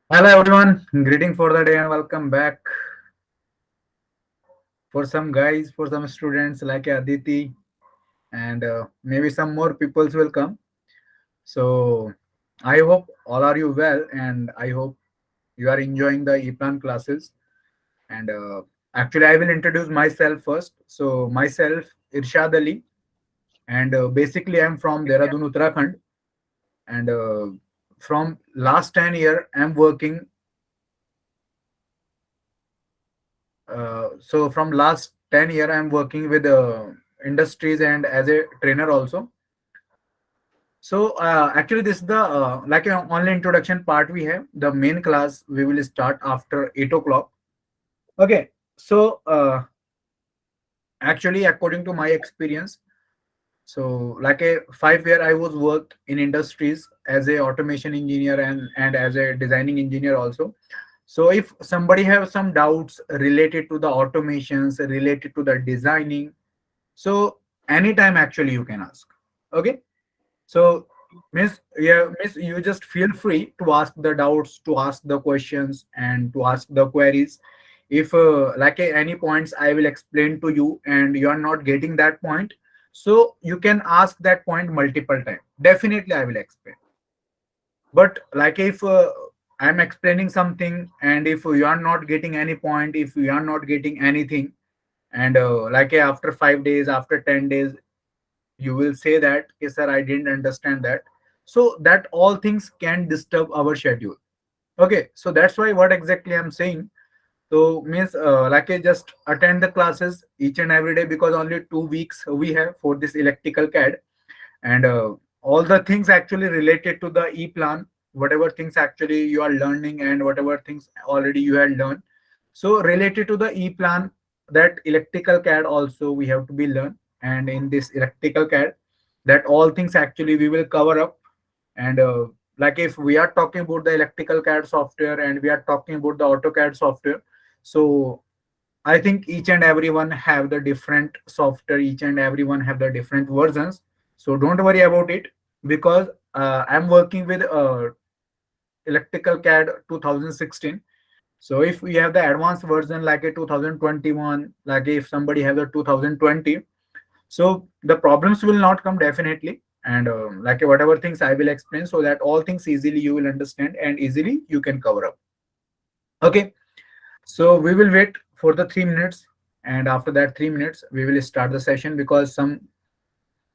Hello everyone, greeting for the day and welcome back. For some guys, for some students like Aditi, and maybe some more peoples will come. So I hope all are you well, and I hope you are enjoying the EPLAN classes. And actually, I will introduce myself first. So myself, Irshad Ali, and basically I'm from Dehradun, Uttarakhand, and from last 10 year I'm working. So from last 10 year I'm working with industries and as a trainer also. So actually this is the like only introduction part we have. The main class we will start after 8 o'clock. Okay. So actually according to my experience, so like a 5 year I was worked in industries as a automation engineer and as a designing engineer also. So if somebody have some doubts related to the automations, related to the designing, so anytime actually you can ask. Okay. So miss, you just feel free to ask the doubts, to ask the questions, and to ask the queries. If like any points I will explain to you and you are not getting that point, so you can ask that point multiple times. Definitely I will explain. But like if I'm explaining something and if you are not getting any point, if you are not getting anything, and like after 5 days, after 10 days, you will say that, okay, sir, I didn't understand that. So that all things can disturb our schedule. Okay, so that's why what exactly I'm saying. So means like I just attend the classes each and every day because only 2 weeks we have for this electrical CAD, and all the things actually related to the e-plan, whatever things actually you are learning and whatever things already you had learned. So related to the e-plan, that electrical CAD also we have to be learned, and in this electrical CAD, that all things actually we will cover up. And like if we are talking about the electrical CAD software and we are talking about the AutoCAD software, so I think each and everyone have the different software, each and everyone have the different versions. So don't worry about it because I'm working with electrical CAD 2016. So if we have the advanced version like a 2021, like if somebody has a 2020, so the problems will not come definitely. And like whatever things I will explain so that all things easily you will understand and easily you can cover up. Okay. So we will wait for the 3 minutes, and after that 3 minutes, we will start the session because some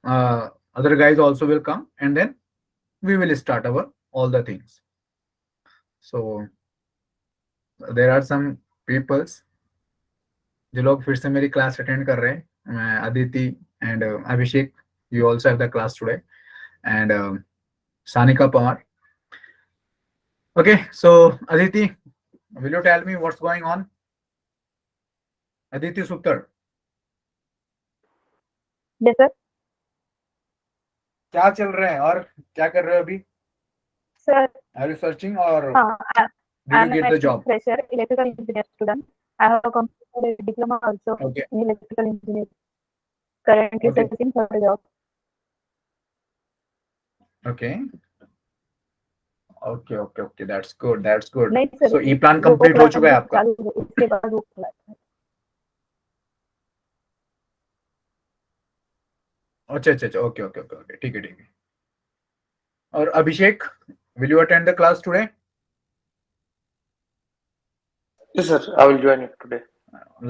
other guys also will come, and then we will start our all the things. So there are some peoples जो लोग फिर से मेरी class attend कर रहे हैं. मैं Aditi and Abhishek, you also have the class today, and Sanika Pawar. Okay, so Aditi, will you tell me what's going on? Aditi Suktar, Yes, sir. क्या चल रहा है और क्या कर रहे हो अभी? Sir, Are you searching or I, did you I'm get the actually job? fresher electrical engineer student. I have completed a diploma also Okay, in electrical engineering. Currently okay, searching for a job. okay, okay, okay, okay. That's good. That's good. नहीं So sir ई plan वो complete हो चुका है class आपका? चालू उसके बाद वो class। अच्छा अच्छा अच्छा. Okay okay okay okay. ठीक है ठीक है. और अभिषेक, will you attend the class today? Yes, sir. I will join it today.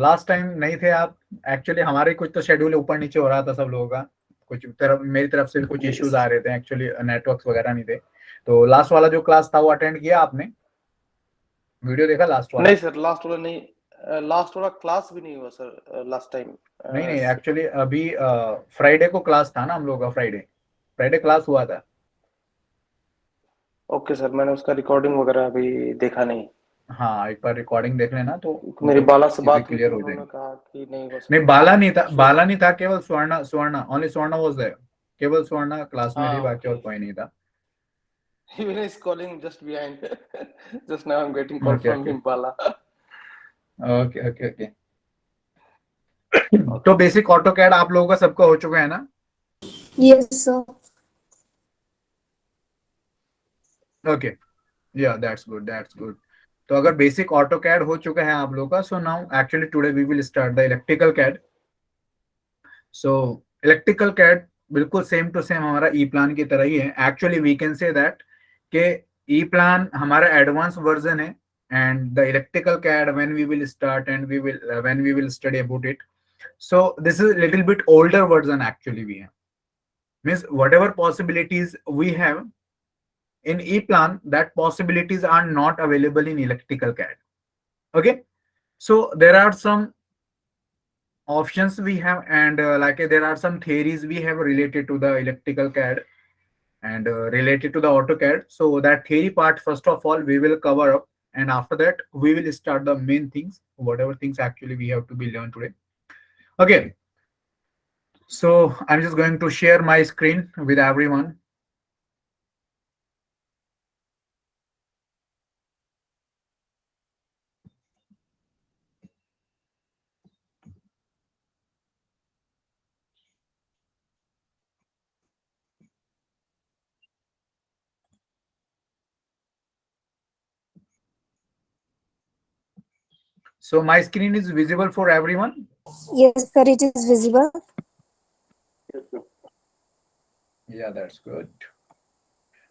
Last time नहीं थे आप. एक्चुअली हमारे कुछ तो शेड्यूल ऊपर नीचे हो रहा था सब लोगों का. कुछ तरफ मेरी तरफ से भी कुछ इश्यूज Yes. आ रहे थे. एक्चुअली नेटवर्क्स वगैरह नहीं थे. तो लास्ट वाला जो क्लास था वो अटेंड किया आपने? वीडियो देखा लास्ट वाला? नहीं सर लास्ट वाला नहीं लास्ट वाला क्लास भी नहीं हुआ सर लास्ट टाइम नहीं नहीं, एक्चुअली अभी फ्राइडे को क्लास था ना हम लोग का. फ्राइडे फ्राइडे क्लास हुआ था. ओके सर मैंने उसका रिकॉर्डिंग वगैरह अभी देखा नहीं हाँ, एक बार रिकॉर्डिंग देख लेना तो मेरी मतलब बाला से चीजें बात हुई थी क्लियर हो उन्होंने जाएंगी. कहा कि नहीं हो नहीं, सकता बाला नहीं था. सो बाला नहीं था, केवल स्वर्ण. स्वर्ण ओनली. स्वर्ण वाज देयर. केवल स्वर्ण क्लास में थी, हाँ बाकी ओके और कोई नहीं था. Even is calling just behind just now I am getting call okay from okay him Bala okay okay okay. तो बेसिक ऑटो कैड आप लोगों का सबका हो चुका है ना? Yes, sir. Okay. Yeah, that's good, that's good. तो अगर बेसिक ऑटो कैड हो चुका है आप लोगों का, so now actually today we will start the electrical CAD. So electrical CAD बिल्कुल सेम टू सेम हमारा ई प्लान की तरह ही है. Actually we can say that कि ई प्लान हमारा एडवांस वर्जन है, and the electrical CAD when we will start and we will when we will study about it, so this is a little bit older version actually we have. Means whatever possibilities we have in e-plan, that possibilities are not available in electrical CAD. Okay, so there are some options we have, and there are some theories we have related to the electrical CAD and related to the AutoCAD. So that theory part first of all we will cover up, and after that we will start the main things, whatever things actually we have to be learned today. Okay, so I'm just going to share my screen with everyone. So my screen is visible for everyone. Yes, sir, it is visible. Yeah, that's good.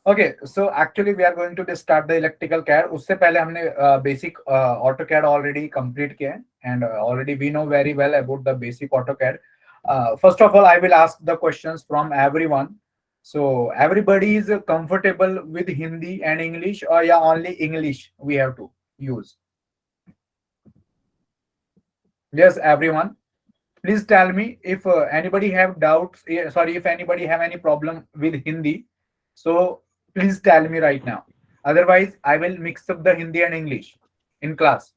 Okay, so actually we are going to start the electrical CAD. उससे पहले हमने basic AutoCAD already complete किया है, and already we know very well about the basic AutoCAD. First of all, I will ask the questions from everyone. So everybody is comfortable with Hindi and English, or yeah, only English we have to use? Yes, everyone. Please tell me if anybody have doubts. Sorry, if anybody have any problem with Hindi, so please tell me right now. Otherwise, I will mix up the Hindi and English in class.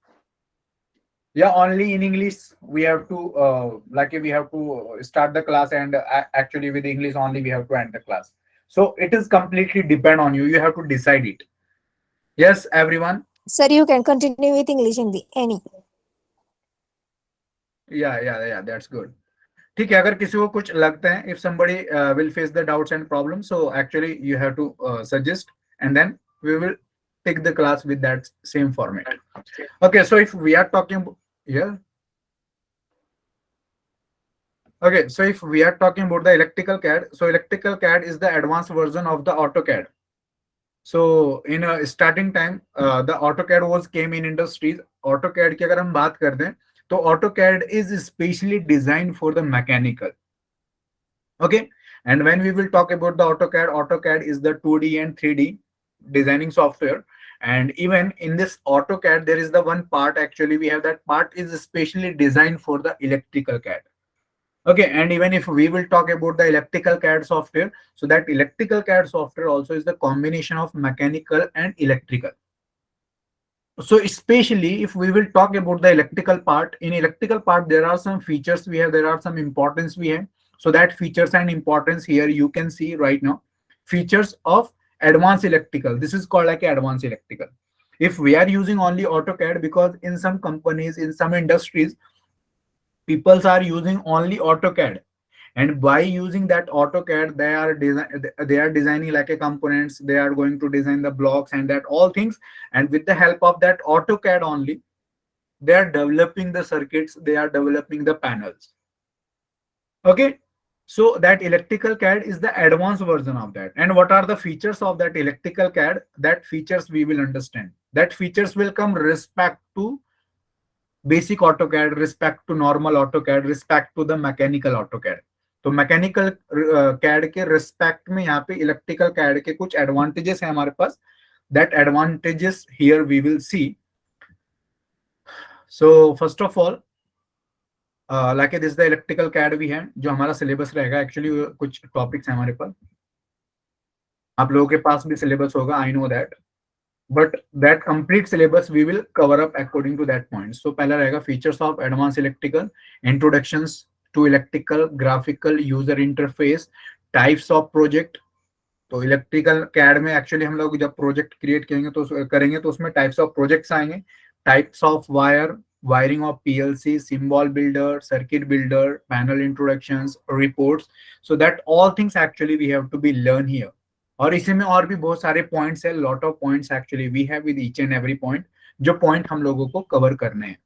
Yeah, only in English we have to we have to start the class, and actually with English only we have to end the class. So it is completely depend on you. You have to decide it. Yes, everyone. Sir, you can continue with English Hindi, any. Yeah, that's good. ठीक है, अगर किसी को कुछ लगता है, if somebody will face the doubts and problems, so actually you have to suggest, and then we will take the class with that same format. Okay, so if we are talking, yeah. Okay, so if we are talking about the electrical CAD, so electrical CAD is the advanced version of the AutoCAD. So in a starting time, the AutoCAD was came in industries. AutoCAD की अगर हम बात करते हैं, तो AutoCAD is specially designed for the mechanical. Okay, and when we will talk about the AutoCAD is the 2D and 3D designing software. And even in this AutoCAD, there is the one part actually we have, that part is specially designed for the electrical CAD. Okay, and even if we will talk about the electrical CAD software, so that electrical CAD software also is the combination of mechanical and electrical. So especially if we will talk about the electrical part, in electrical part there are some features we have, there are some importance we have. So that features and importance here you can see right now. Features of advanced electrical, this is called like advanced electrical. If we are using only AutoCAD, because in some companies, in some industries, people are using only AutoCAD, and by using that AutoCAD they are designing like a components, they are going to design the blocks and that all things, and with the help of that AutoCAD only they are developing the circuits, they are developing the panels. Okay, so that electrical CAD is the advanced version of that. And what are the features of that electrical CAD? That features we will understand. That features will come respect to basic AutoCAD, respect to normal AutoCAD, respect to the mechanical AutoCAD. तो mechanical CAD के respect में यहाँ पे electrical CAD के कुछ advantages है हमारे पास. That advantages here we will see. So first of all like this the electrical CAD भी है, जो हमारा सिलेबस रहेगा. एक्चुअली कुछ टॉपिक्स है हमारे पास, आप लोगों के पास भी सिलेबस होगा, I know that, but that complete syllabus we will cover up according to that point. So पहला रहेगा features of advanced electrical, introductions to electrical, graphical user interface, types of project. तो इलेक्ट्रिकल कैड में actually हम लोग जब project create करेंगे तो उसमें टाइप्स ऑफ प्रोजेक्ट्स आएंगे. Types of wire, wiring of PLC, symbol builder, circuit builder, panel introductions, reports. So that all things actually we have to be learn here. और इसी में और भी बहुत सारे पॉइंट्स है, lot of points actually we have with each and every point, जो point हम लोगों को कवर करने हैं.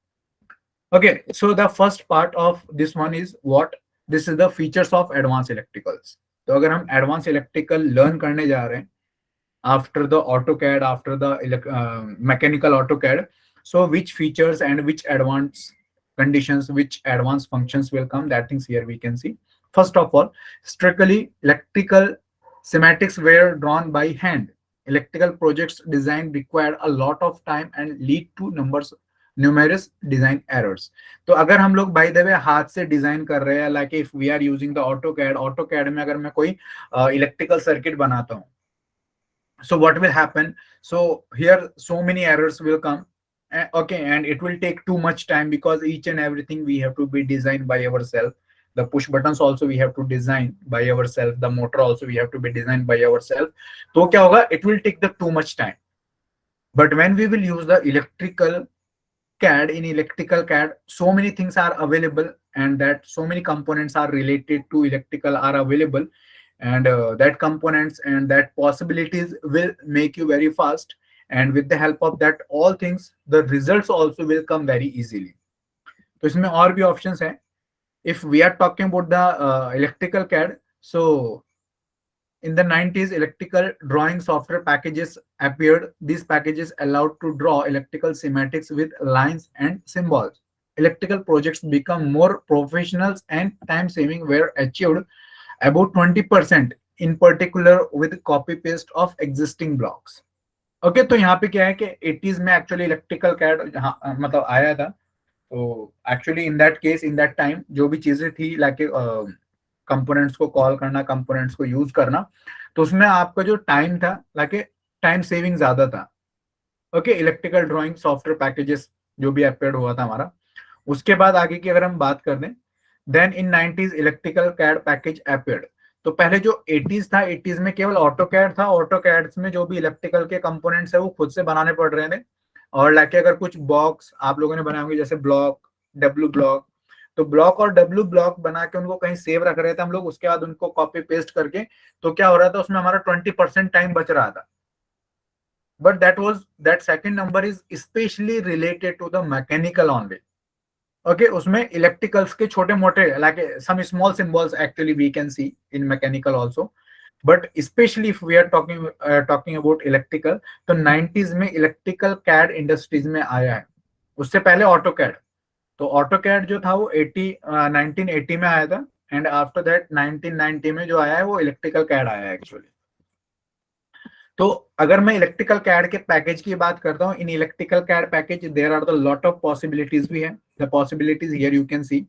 Okay, so the first part of this one is what, this is the features of advance electricals. तो अगर हम एडवांस इलेक्ट्रिकल लर्न करने जा रहे हैं after the AutoCAD, after the mechanical AutoCAD, so which features and which advanced conditions, which advanced functions will come, that things here we can see. First of all, strictly electrical schematics were drawn by hand. Electrical projects design required a lot of time and lead to numerous design errors. तो अगर हम लोग by the way हाथ से design कर रहे हैं, like if we are using the AutoCAD में अगर मैं कोई इलेक्ट्रिकल सर्किट बनाता हूँ, so what will happen, so here so many errors will come. Okay, and it will take too much time because each and everything we have to be designed by ourselves. The push buttons also we have to design by ourselves, the motor also we have to be designed by ourselves. तो क्या होगा, it will take the too much time. But when we will use the electrical CAD, in electrical CAD so many things are available, and that so many components are related to electrical are available, and that components and that possibilities will make you very fast, and with the help of that all things the results also will come very easily. तो इसमें और भी options हैं. If we are talking about the electrical CAD, so in the 90s electrical drawing software packages appeared. These packages allowed to draw electrical schematics with lines and symbols. Electrical projects become more professional and time saving were achieved about 20%, in particular with copy paste of existing blocks. Okay, तो यहाँ पे क्या है कि 80s में actually electrical CAD मतलब आया था. तो actually in that case, in that time जो भी चीजें थी लाइक कंपोनेंट्स को कॉल करना, कंपोनेंट्स को यूज करना, तो उसमें आपका जो टाइम था लाइक टाइम सेविंग ज्यादा था. Okay, electrical drawing software packages जो भी अपडेट हुआ था हमारा. उसके बाद आगे की अगर हम बात कर दें, then in 90s electrical CAD package appeared. तो पहले जो 80s था, 80s में केवल ऑटोकैड था. ऑटोकैड में जो भी इलेक्ट्रिकल के कंपोनेंट्स है वो खुद से बनाने पड़ रहे थे. और लाइक अगर कुछ बॉक्स आप लोगों ने बनाए होंगे जैसे ब्लॉक, डब्ल्यू ब्लॉक, तो ब्लॉक और डब्ल्यू ब्लॉक बना के उनको कहीं सेव रख रहे थे हम लोग, उसके बाद उनको कॉपी पेस्ट करके, तो क्या हो रहा था उसमें हमारा 20% टाइम बच रहा था. But that second number is specially related to the mechanical only. Okay, उसमें इलेक्ट्रिकल्स के छोटे मोटे like some small symbols actually we can see in mechanical also, but specially if we are talking about electrical, तो 90s में electrical CAD industries में आया है. उससे पहले ऑटोकैड. तो ऑटोकैड जो था वो 1980 में आया था, एंड आफ्टर दैट 1990 में जो आया है वो इलेक्ट्रिकल कैड आया है एक्चुअली. तो अगर मैं इलेक्ट्रिकल कैड के पैकेज की बात करता हूँ, in electrical CAD package there are the lot of possibilities भी है. The possibilities here you can see.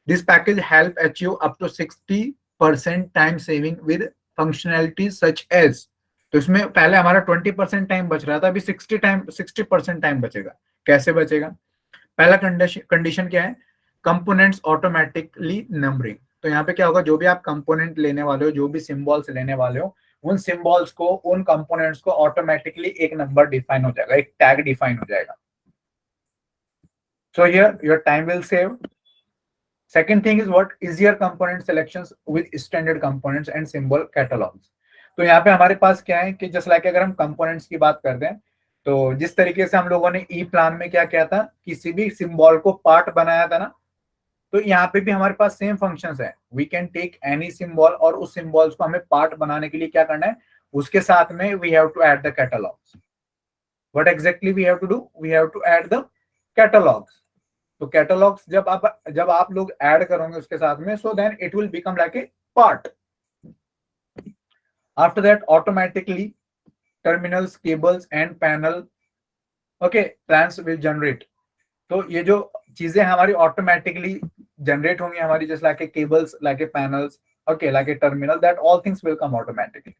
This package help achieve up to 60% time saving with functionalities such as. तो इसमें पहले हमारा 20% टाइम बच रहा था, अभी 60% टाइम बचेगा. कैसे बचेगा? पहला कंडीशन क्या है, कंपोनेंट्स ऑटोमेटिकली नंबरिंग. तो यहाँ पे क्या होगा, जो भी आप कंपोनेंट लेने वाले हो, जो भी सिंबल्स लेने वाले हो, उन सिंबल्स को, उन कंपोनेंट्स को ऑटोमेटिकली एक नंबर डिफाइन हो जाएगा, एक टैग डिफाइन हो जाएगा. So here your time will save. Second thing is what, easier component selections with standard components and symbol catalogues. तो यहाँ पे हमारे पास क्या है कि जस्ट लाइक अगर हम कंपोनेंट्स की बात करते हैं, तो जिस तरीके से हम लोगों ने ई प्लान में क्या किया था, किसी भी सिंबल को पार्ट बनाया था ना, तो यहाँ पे भी हमारे पास सेम फंक्शंस है. We can take any symbol और उस सिंबल्स को हमें पार्ट बनाने के लिए क्या करना है, उसके साथ में we have to add the catalogues. What exactly we have to do, we have to add the catalogues. तो कैटलॉग्स जब आप लोग ऐड करोगे उसके साथ में, so then it will become like a part. After that automatically terminals, cables and panel, okay, plans will generate. तो ये जो चीजें हमारी ऑटोमेटिकली जनरेट होंगी हमारी, just like a cables, like a panels, okay, like A terminal, that all things will come automatically.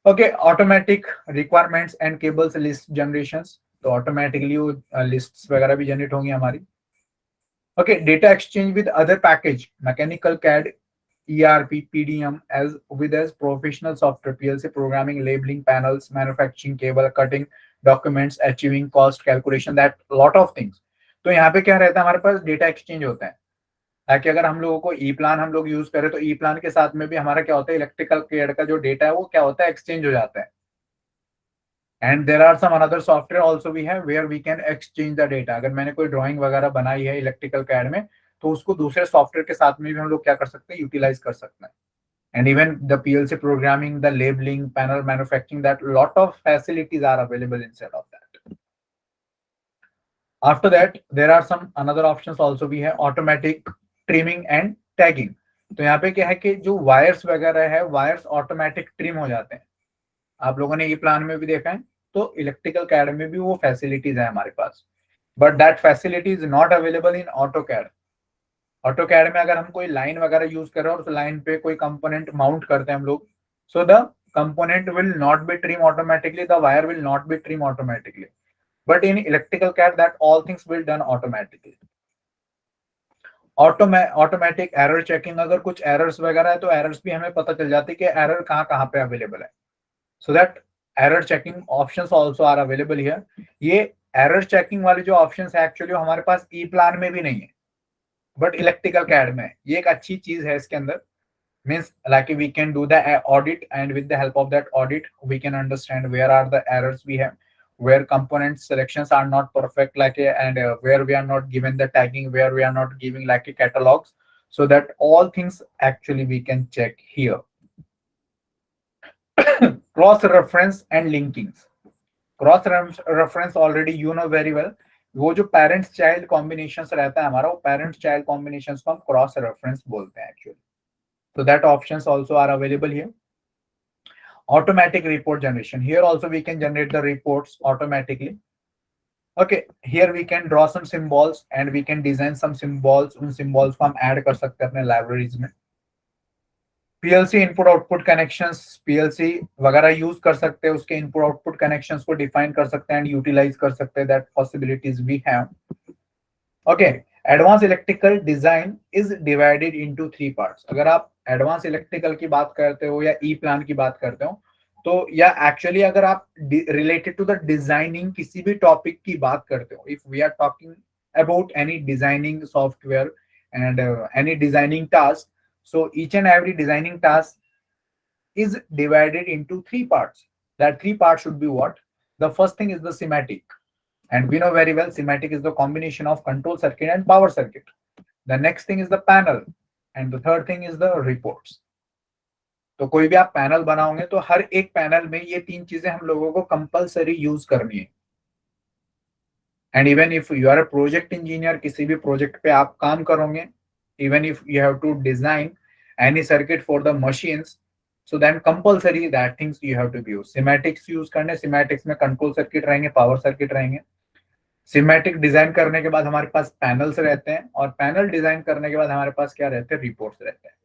Okay, automatic requirements and cables list generations. तो automatically वो lists वगैरह भी जनरेट होंगी हमारी. Okay, data exchange with other package, mechanical CAD, ERP, PDM, as with as professional software, PLC programming, labeling, panels, manufacturing, cable cutting, documents, achieving cost calculation, that lot of things. तो यहाँ पे क्या रहता है, हमारे पास data exchange होता है. ताकि अगर हम लोगों को ई प्लान हम लोग यूज करें तो ई प्लान के साथ में भी हमारा क्या होता है, इलेक्ट्रिकल कैड का जो डेटा है वो क्या होता है, एक्सचेंज हो जाता है. And there are some another software also we have where we can exchange the data. अगर मैंने कोई ड्राइंग वगैरह बनाई है इलेक्ट्रिकल कैड में तो उसको दूसरे सॉफ्टवेयर के साथ में भी हम लोग क्या कर सकते हैं, यूटिलाइज कर सकते हैं. And even the PLC programming, the labeling, panel manufacturing, that lot of facilities are available inside of that. After that, there are some another options also we have automatic trimming and tagging. तो यहाँ पे क्या है कि जो wires वगैरह है, wires automatic trim हो जाते हैं. आप लोगों ने ये प्लान में भी देखा है, तो इलेक्ट्रिकल कैड में भी वो फैसिलिटीज है हमारे पास. But that facility is not available in AutoCAD. AutoCAD में अगर हम कोई लाइन वगैरह यूज कर रहे हैं और उस लाइन पे कोई कंपोनेंट माउंट करते हैं हम लोग, so the component will not be trim automatically, the wire will not be trim automatically. But in electrical CAD that all things will done automatically. Automatic error checking, अगर कुछ errors वगैरह है तो errors भी हमें पता चल जाती है कि एरर कहाँ कहाँ पे अवेलेबल है. So that error checking options also are available here. ये एरर चेकिंग वाले जो ऑप्शंस है एक्चुअली हमारे पास ई प्लान में भी नहीं है, बट इलेक्ट्रिकल कैड में. ये एक अच्छी चीज है इसके अंदर. Means like we can do the audit, and with the help of that audit we can understand where are the errors we have, where component selections are not perfect, like and where we are not given the tagging, where we are not giving like a catalogs, so that all things actually we can check here. Cross reference and linkings. Cross reference already you know very well. वो जो parents child combinations रहता है हमारा, वो parents child combinations को हम cross reference बोलते हैं actually. So that options also are available here. Automatic report generation. Here also we can generate the reports automatically. Okay, here we can draw some symbols and we can design some symbols. उन symbols को हम add कर सकते हैं अपने libraries में. PLC input output connections, PLC वगैरह use कर सकते हैं, उसके input output connections को define कर सकते हैं and utilize कर सकते हैं. That possibilities we have. Okay, advanced electrical design is divided into 3 parts. अगर आप एडवांस इलेक्ट्रिकल की बात करते हो या ई प्लान की बात करते हो, तो या एक्चुअली अगर आप रिलेटेड टू द डिजाइनिंग किसी भी टॉपिक की बात करते हो, if we are talking about any designing software and any designing task, so each and every designing task is divided into 3 parts. That 3 parts should be what? The first thing is the schematic, and we know very well schematic is the combination of control circuit and power circuit. The next thing is the panel, and the third thing is the reports. तो कोई भी आप panel बनाओगे तो हर एक panel में ये 3 चीजें हम लोगों को कंपलसरी यूज करनी है. And even if you are a project engineer, किसी भी प्रोजेक्ट पे आप काम करोगे, even if you have to design any circuit for the machines, so then compulsory that things you have to be use. Schematics use करने, schematics में control circuit रहेंगे, power circuit रहेंगे. सिमेटिक डिजाइन करने के बाद हमारे पास पैनल्स रहते हैं, और पैनल डिजाइन करने के बाद हमारे पास क्या रहते हैं? रिपोर्ट्स रहते हैं.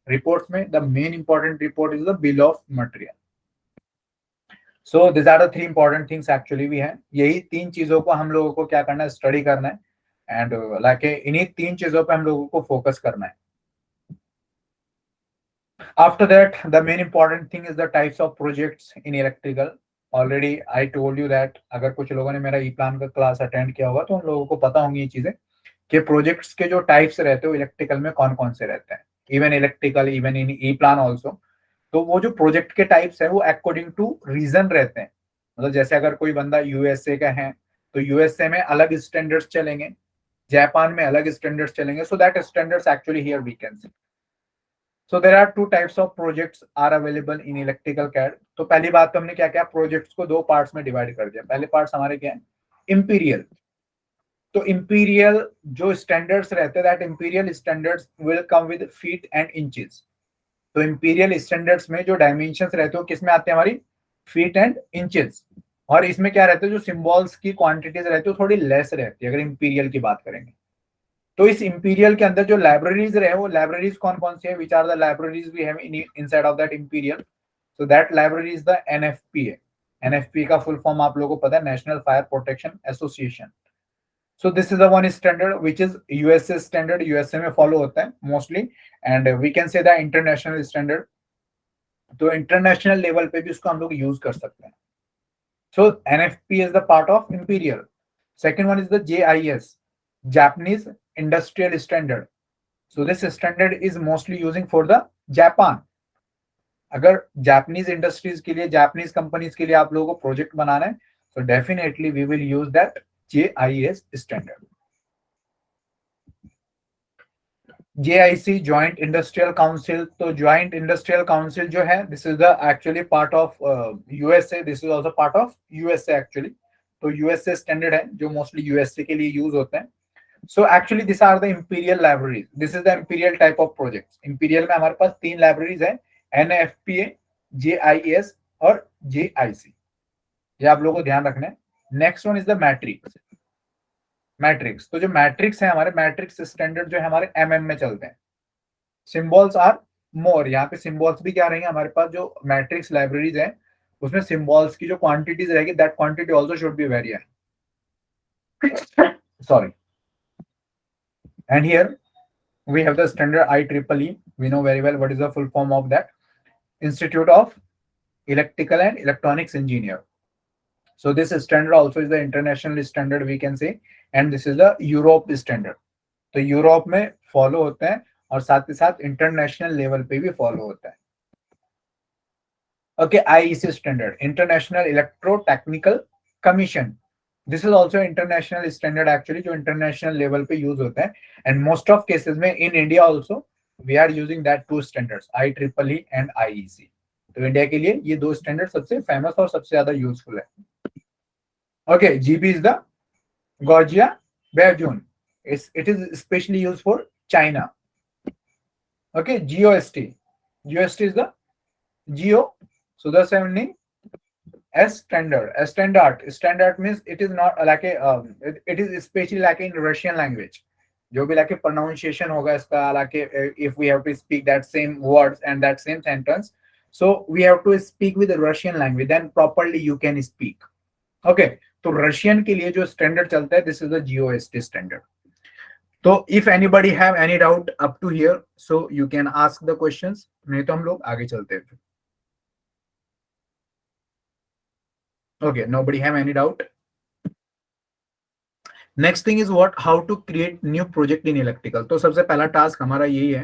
रिपोर्ट्स में the main important report is the bill of material. So this are the 3 important things actually भी हैं. यही 3 चीजों को हम लोगों को क्या करना है? स्टडी करना है. एंड लाइक इन्हीं 3 चीजों पे हम लोगों को फोकस करना है. After that the main important thing is the types of projects in electrical. Already I told you that अगर कुछ लोगों ने मेरा ई प्लान का क्लास अटेंड किया होगा तो उन लोगों को पता होंगी ये चीजें कि प्रोजेक्ट्स के जो टाइप्स रहते हो इलेक्ट्रिकल में कौन कौन से रहते हैं. Even electrical, even in E plan also. तो वो जो प्रोजेक्ट के टाइप्स है वो अकॉर्डिंग टू रीजन रहते हैं. मतलब जैसे अगर कोई बंदा यूएसए का है तो यूएसए में अलग स्टैंडर्ड्स चलेंगे, जापान में अलग स्टैंडर्ड्स चलेंगे. So that standards actually here we can see. So there are 2 types of projects are available in electrical CAD. तो पहली बात तो हमने क्या किया? प्रोजेक्ट्स को 2 पार्ट्स में डिवाइड कर दिया. पहले पार्ट्स हमारे क्या है? इंपीरियल. तो इंपीरियल जो स्टैंडर्ड्स रहते हैं, that imperial standards will come with feet and inches. तो इंपीरियल स्टैंडर्ड्स में जो डायमेंशंस रहते हो किस में आते हैं? हमारी फीट एंड इंचेस. और इसमें क्या रहता है? जो सिंबल्स की क्वांटिटीज रहती है थोड़ी लेस रहती है अगर इंपीरियल की बात करेंगे. तो इस इंपीरियल के अंदर जो लाइब्रेरीज रहे, वो लाइब्रेरीज कौन कौन सी है? Which are the libraries we have inside of that imperial. So that library is the NFPA. NFP का फुल फॉर्म आप लोगों को पता है, national fire protection association. So this is the one standard which is USA standard. USA में follow होता है mostly. And we can say the international standard. तो इंटरनेशनल लेवल पे भी उसको हम लोग यूज कर सकते हैं. So NFP is the part of imperial. Second one is the JIS, Japanese industrial standard. So this standard is mostly using for the Japan. अगर जापानीज इंडस्ट्रीज के लिए, जापानीज कंपनीज के लिए आप लोगों को प्रोजेक्ट बनाना है, तो definitely we will use that JIS standard. JIC joint industrial council. तो जॉइंट इंडस्ट्रियल काउंसिल जो है, this is the actually part of USA. This is also part of USA actually. तो USA स्टैंडर्ड है जो mostly USA के लिए use होते हैं. So actually these are the imperial libraries. This is the imperial type of projects. Imperial में हमारे पास 3 libraries हैं, NFPA, JIS और JIC. ये आप लोगों को ध्यान रखना है. Next one is the matrix. Matrix, तो जो मैट्रिक्स है हमारे, मैट्रिक्स स्टैंडर्ड जो है हमारे MM में चलते हैं. Symbols are more. यहाँ पे सिंबल्स भी क्या रहेंगे हमारे पास, जो मैट्रिक्स लाइब्रेरीज है उसमें सिंबल्स की जो क्वांटिटीज रहेगी, that quantity also should be very high. Sorry. And here we have the standard IEEE. We know very well what is the full form of that. Institute of Electrical and Electronics Engineer. So this standard also is the international standard we can say, and this is the Europe standard. तो Europe में follow होते हैं और साथ ही साथ international level पे भी फॉलो होता है. Okay, IEC standard, international electro technical commission. This is also international standard actually, जो इंटरनेशनल लेवल पे यूज होता है. एंड मोस्ट ऑफ केसेस में in India also we are using that two standards, IEEE and IEC. तो India के लिए ये 2 standard सबसे फेमस और सबसे ज्यादा यूजफुल है. Okay, GB is the Gorgia Bajun. It is especially used for China. Okay, GOST. GOST is the Geo. So the same name. S standard. S standard. Standard means it is not like a. It is especially like in Russian language. जो भी like a pronunciation होगा इसका, like if we have to speak that same words and that same sentence, so we have to speak with the Russian language. Then properly you can speak. Okay. तो Russian के लिए जो standard चलता है, this is the GOST standard. तो if anybody have any doubt up to here, so you can ask the questions, नहीं तो हम लोग आगे चलते हैं. Okay, nobody have any doubt. Next thing is what, how to create new project in electrical. तो सबसे पहला टास्क हमारा यही है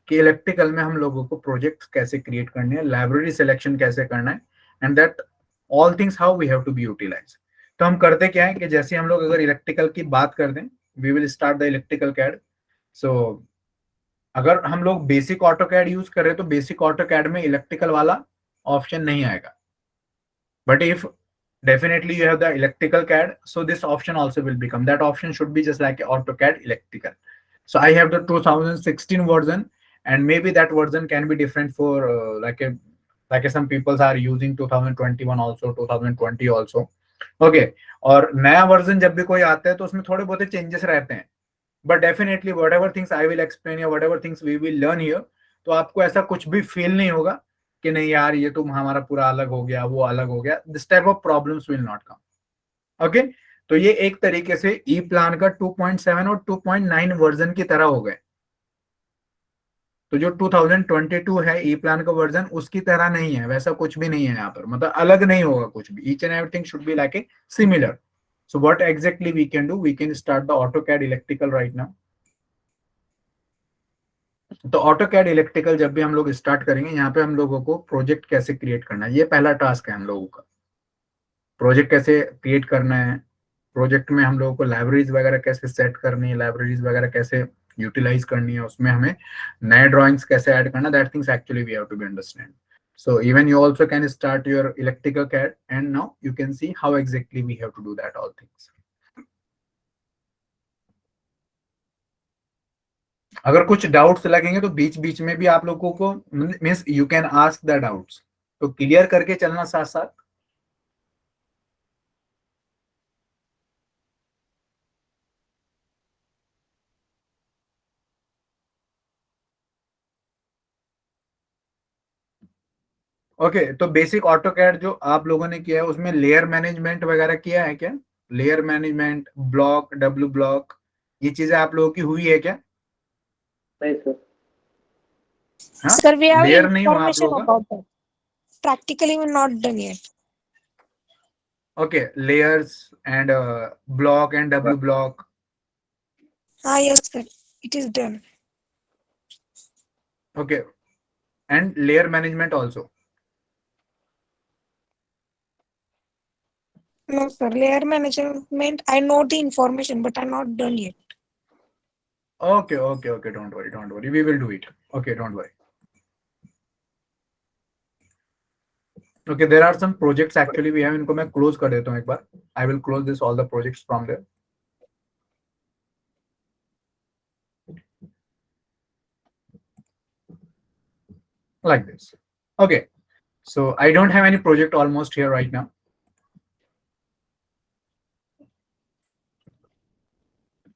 कि इलेक्ट्रिकल में हम लोगों को प्रोजेक्ट कैसे क्रिएट करने हैं, लाइब्रेरी सिलेक्शन कैसे करना है, and that all things how we have to be utilize. तो हम करते क्या है कि जैसे हम लोग अगर इलेक्ट्रिकल की बात कर दें, we will start the electrical CAD. So अगर हम लोग बेसिक ऑटो कैड यूज कर रहे हैं तो बेसिक ऑटो कैड में इलेक्ट्रिकल वाला ऑप्शन नहीं आएगा. But if definitely you have the electrical CAD, so this option also will become, that option should be just like AutoCAD electrical. So I have the 2016 version, and maybe that version can be different for like some people are using 2021 also, 2020 also. Okay, और नया version जब भी कोई आता है तो उसमें थोड़े बहुत चेंजेस रहते हैं, but definitely whatever things I will explain या whatever things we will learn here, तो आपको ऐसा कुछ भी फील नहीं होगा कि नहीं यार ये तो हमारा पूरा अलग हो गया, वो अलग हो गया. This type of problems will not come. Okay, तो ये एक तरीके से ई प्लान का 2.7 और 2.9 वर्जन की तरह हो गए. तो जो 2022 है ई प्लान का वर्जन, उसकी तरह नहीं है, वैसा कुछ भी नहीं है यहाँ पर, मतलब अलग नहीं होगा कुछ भी. Each and everything should be like a similar. So what exactly we can do, we can start the AutoCAD electrical right now. तो ऑटोकैड इलेक्ट्रिकल जब भी हम लोग स्टार्ट करेंगे, यहाँ पे हम लोगों को प्रोजेक्ट कैसे क्रिएट करना है, ये पहला टास्क है हम लोगों का. प्रोजेक्ट कैसे क्रिएट करना है, प्रोजेक्ट में हम लोगों को लाइब्रेरीज वगैरह कैसे सेट करनी है, लाइब्रेरीज वगैरह कैसे यूटिलाइज करनी है, उसमें हमें नए ड्राइंग्स कैसे ऐड करना, that things actually we have to be understand. So even you also can start your electrical CAD, and now you can see how exactly we have to do that all things. अगर कुछ doubts लगेंगे तो बीच बीच में भी आप लोगों को means you can ask the doubts, तो क्लियर करके चलना साथ साथ. ओके, तो बेसिक ऑटोकैड जो आप लोगों ने किया है उसमें लेयर मैनेजमेंट वगैरह किया है क्या? Layer management, block, W block, ये चीजें आप लोगों की हुई है क्या? नहीं सर. हाँ, Sir, we have लेयर नहीं हुआ आप information लोगों का? about that. Practically, we're not done yet. Okay, layers and block and W block. Ah, yes, sir. It is done. Okay, and layer management also. No, sir. Layer management, I know the information, but I'm not done yet. Okay, okay, okay. Don't worry, don't worry. We will do it. Okay, don't worry. Okay, there are some projects actually we have. इनको मैं close कर देता हूँ एक बार. I will close this all the projects from there. Like this. Okay, so I don't have any project almost here right now.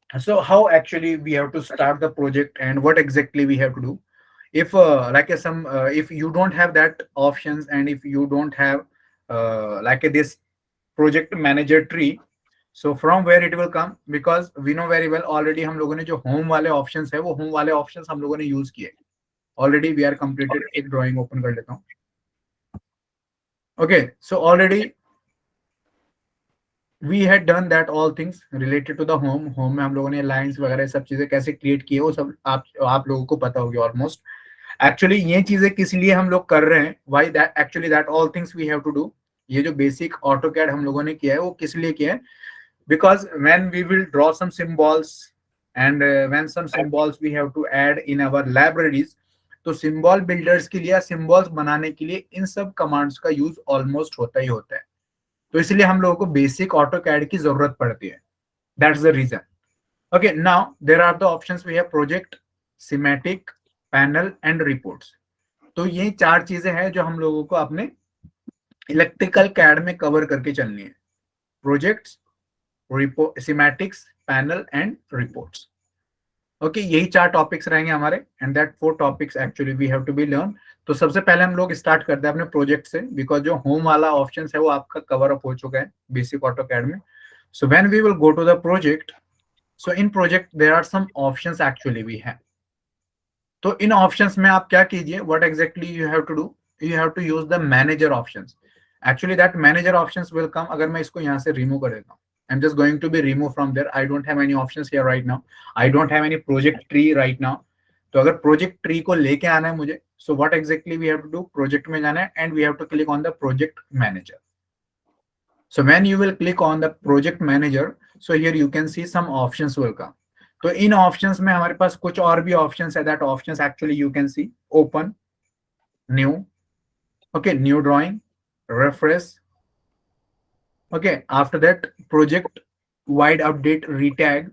So how actually we have to start the project and what exactly we have to do? If if you don't have that options and if you don't have this project manager tree, so from where it will come, because we know very well already हम लोगों ने जो home वाले options है वो home वाले options हम लोगों ने use किए already. We are completed. एक drawing open कर लेता हूँ. Okay, so already we had done that all things related to the home में हम लोगों ने lines वगैरह सब चीजें कैसे create किए वो सब आप लोगों को पता होगी almost. एक्चुअली ये चीजें किस लिए हम लोग कर रहे हैं, why that actually that all things we have to do. ये जो बेसिक ऑटोकैड हम लोगों ने किया है वो किस लिए किया है, because when we will draw some symbols and when some symbols we have to add in our libraries, तो सिंबल बिल्डर्स के लिए, सिंबल्स बनाने के लिए इन सब कमांड्स का यूज ऑलमोस्ट होता ही होता है. तो इसलिए हम लोगों को बेसिक ऑटोकैड की जरूरत पड़ती है. That's the reason. Okay, now there are the options we have: project, schematic, panel and reports. तो ये चार चीजें हैं जो हम लोगों को अपने इलेक्ट्रिकल कैड में कवर करके चलनी है: projects, schematics, panel and reports. Okay, यही चार टॉपिक्स रहेंगे हमारे, and that 4 topics actually we have to be learn. तो सबसे पहले हम लोग स्टार्ट करते हैं अपने प्रोजेक्ट से, बिकॉज जो होम वाला ऑप्शन है वो आपका कवर अप हो चुका है बेसिक ऑटोकैड में. So when we will go to the project, so in project there are some options actually we have. तो इन ऑप्शंस में आप क्या कीजिए, what exactly you have to do, you have to use the manager options. Actually that manager options will come. अगर मैं इसको यहाँ से रिमूव कर देता हूँ, I am just going to be remove from there. I don't have any options here right now. I don't have any project tree right now. तो अगर प्रोजेक्ट ट्री को लेके आना है मुझे, so what exactly we have to do, project में जाना है and we have to click on the project manager. So when you will click on the project manager, so here you can see some options will come. तो इन options में हमारे पास कुछ और भी ऑप्शंस है. That options actually you can see: open, new, okay, new drawing, reference, okay, after that project wide update, retag.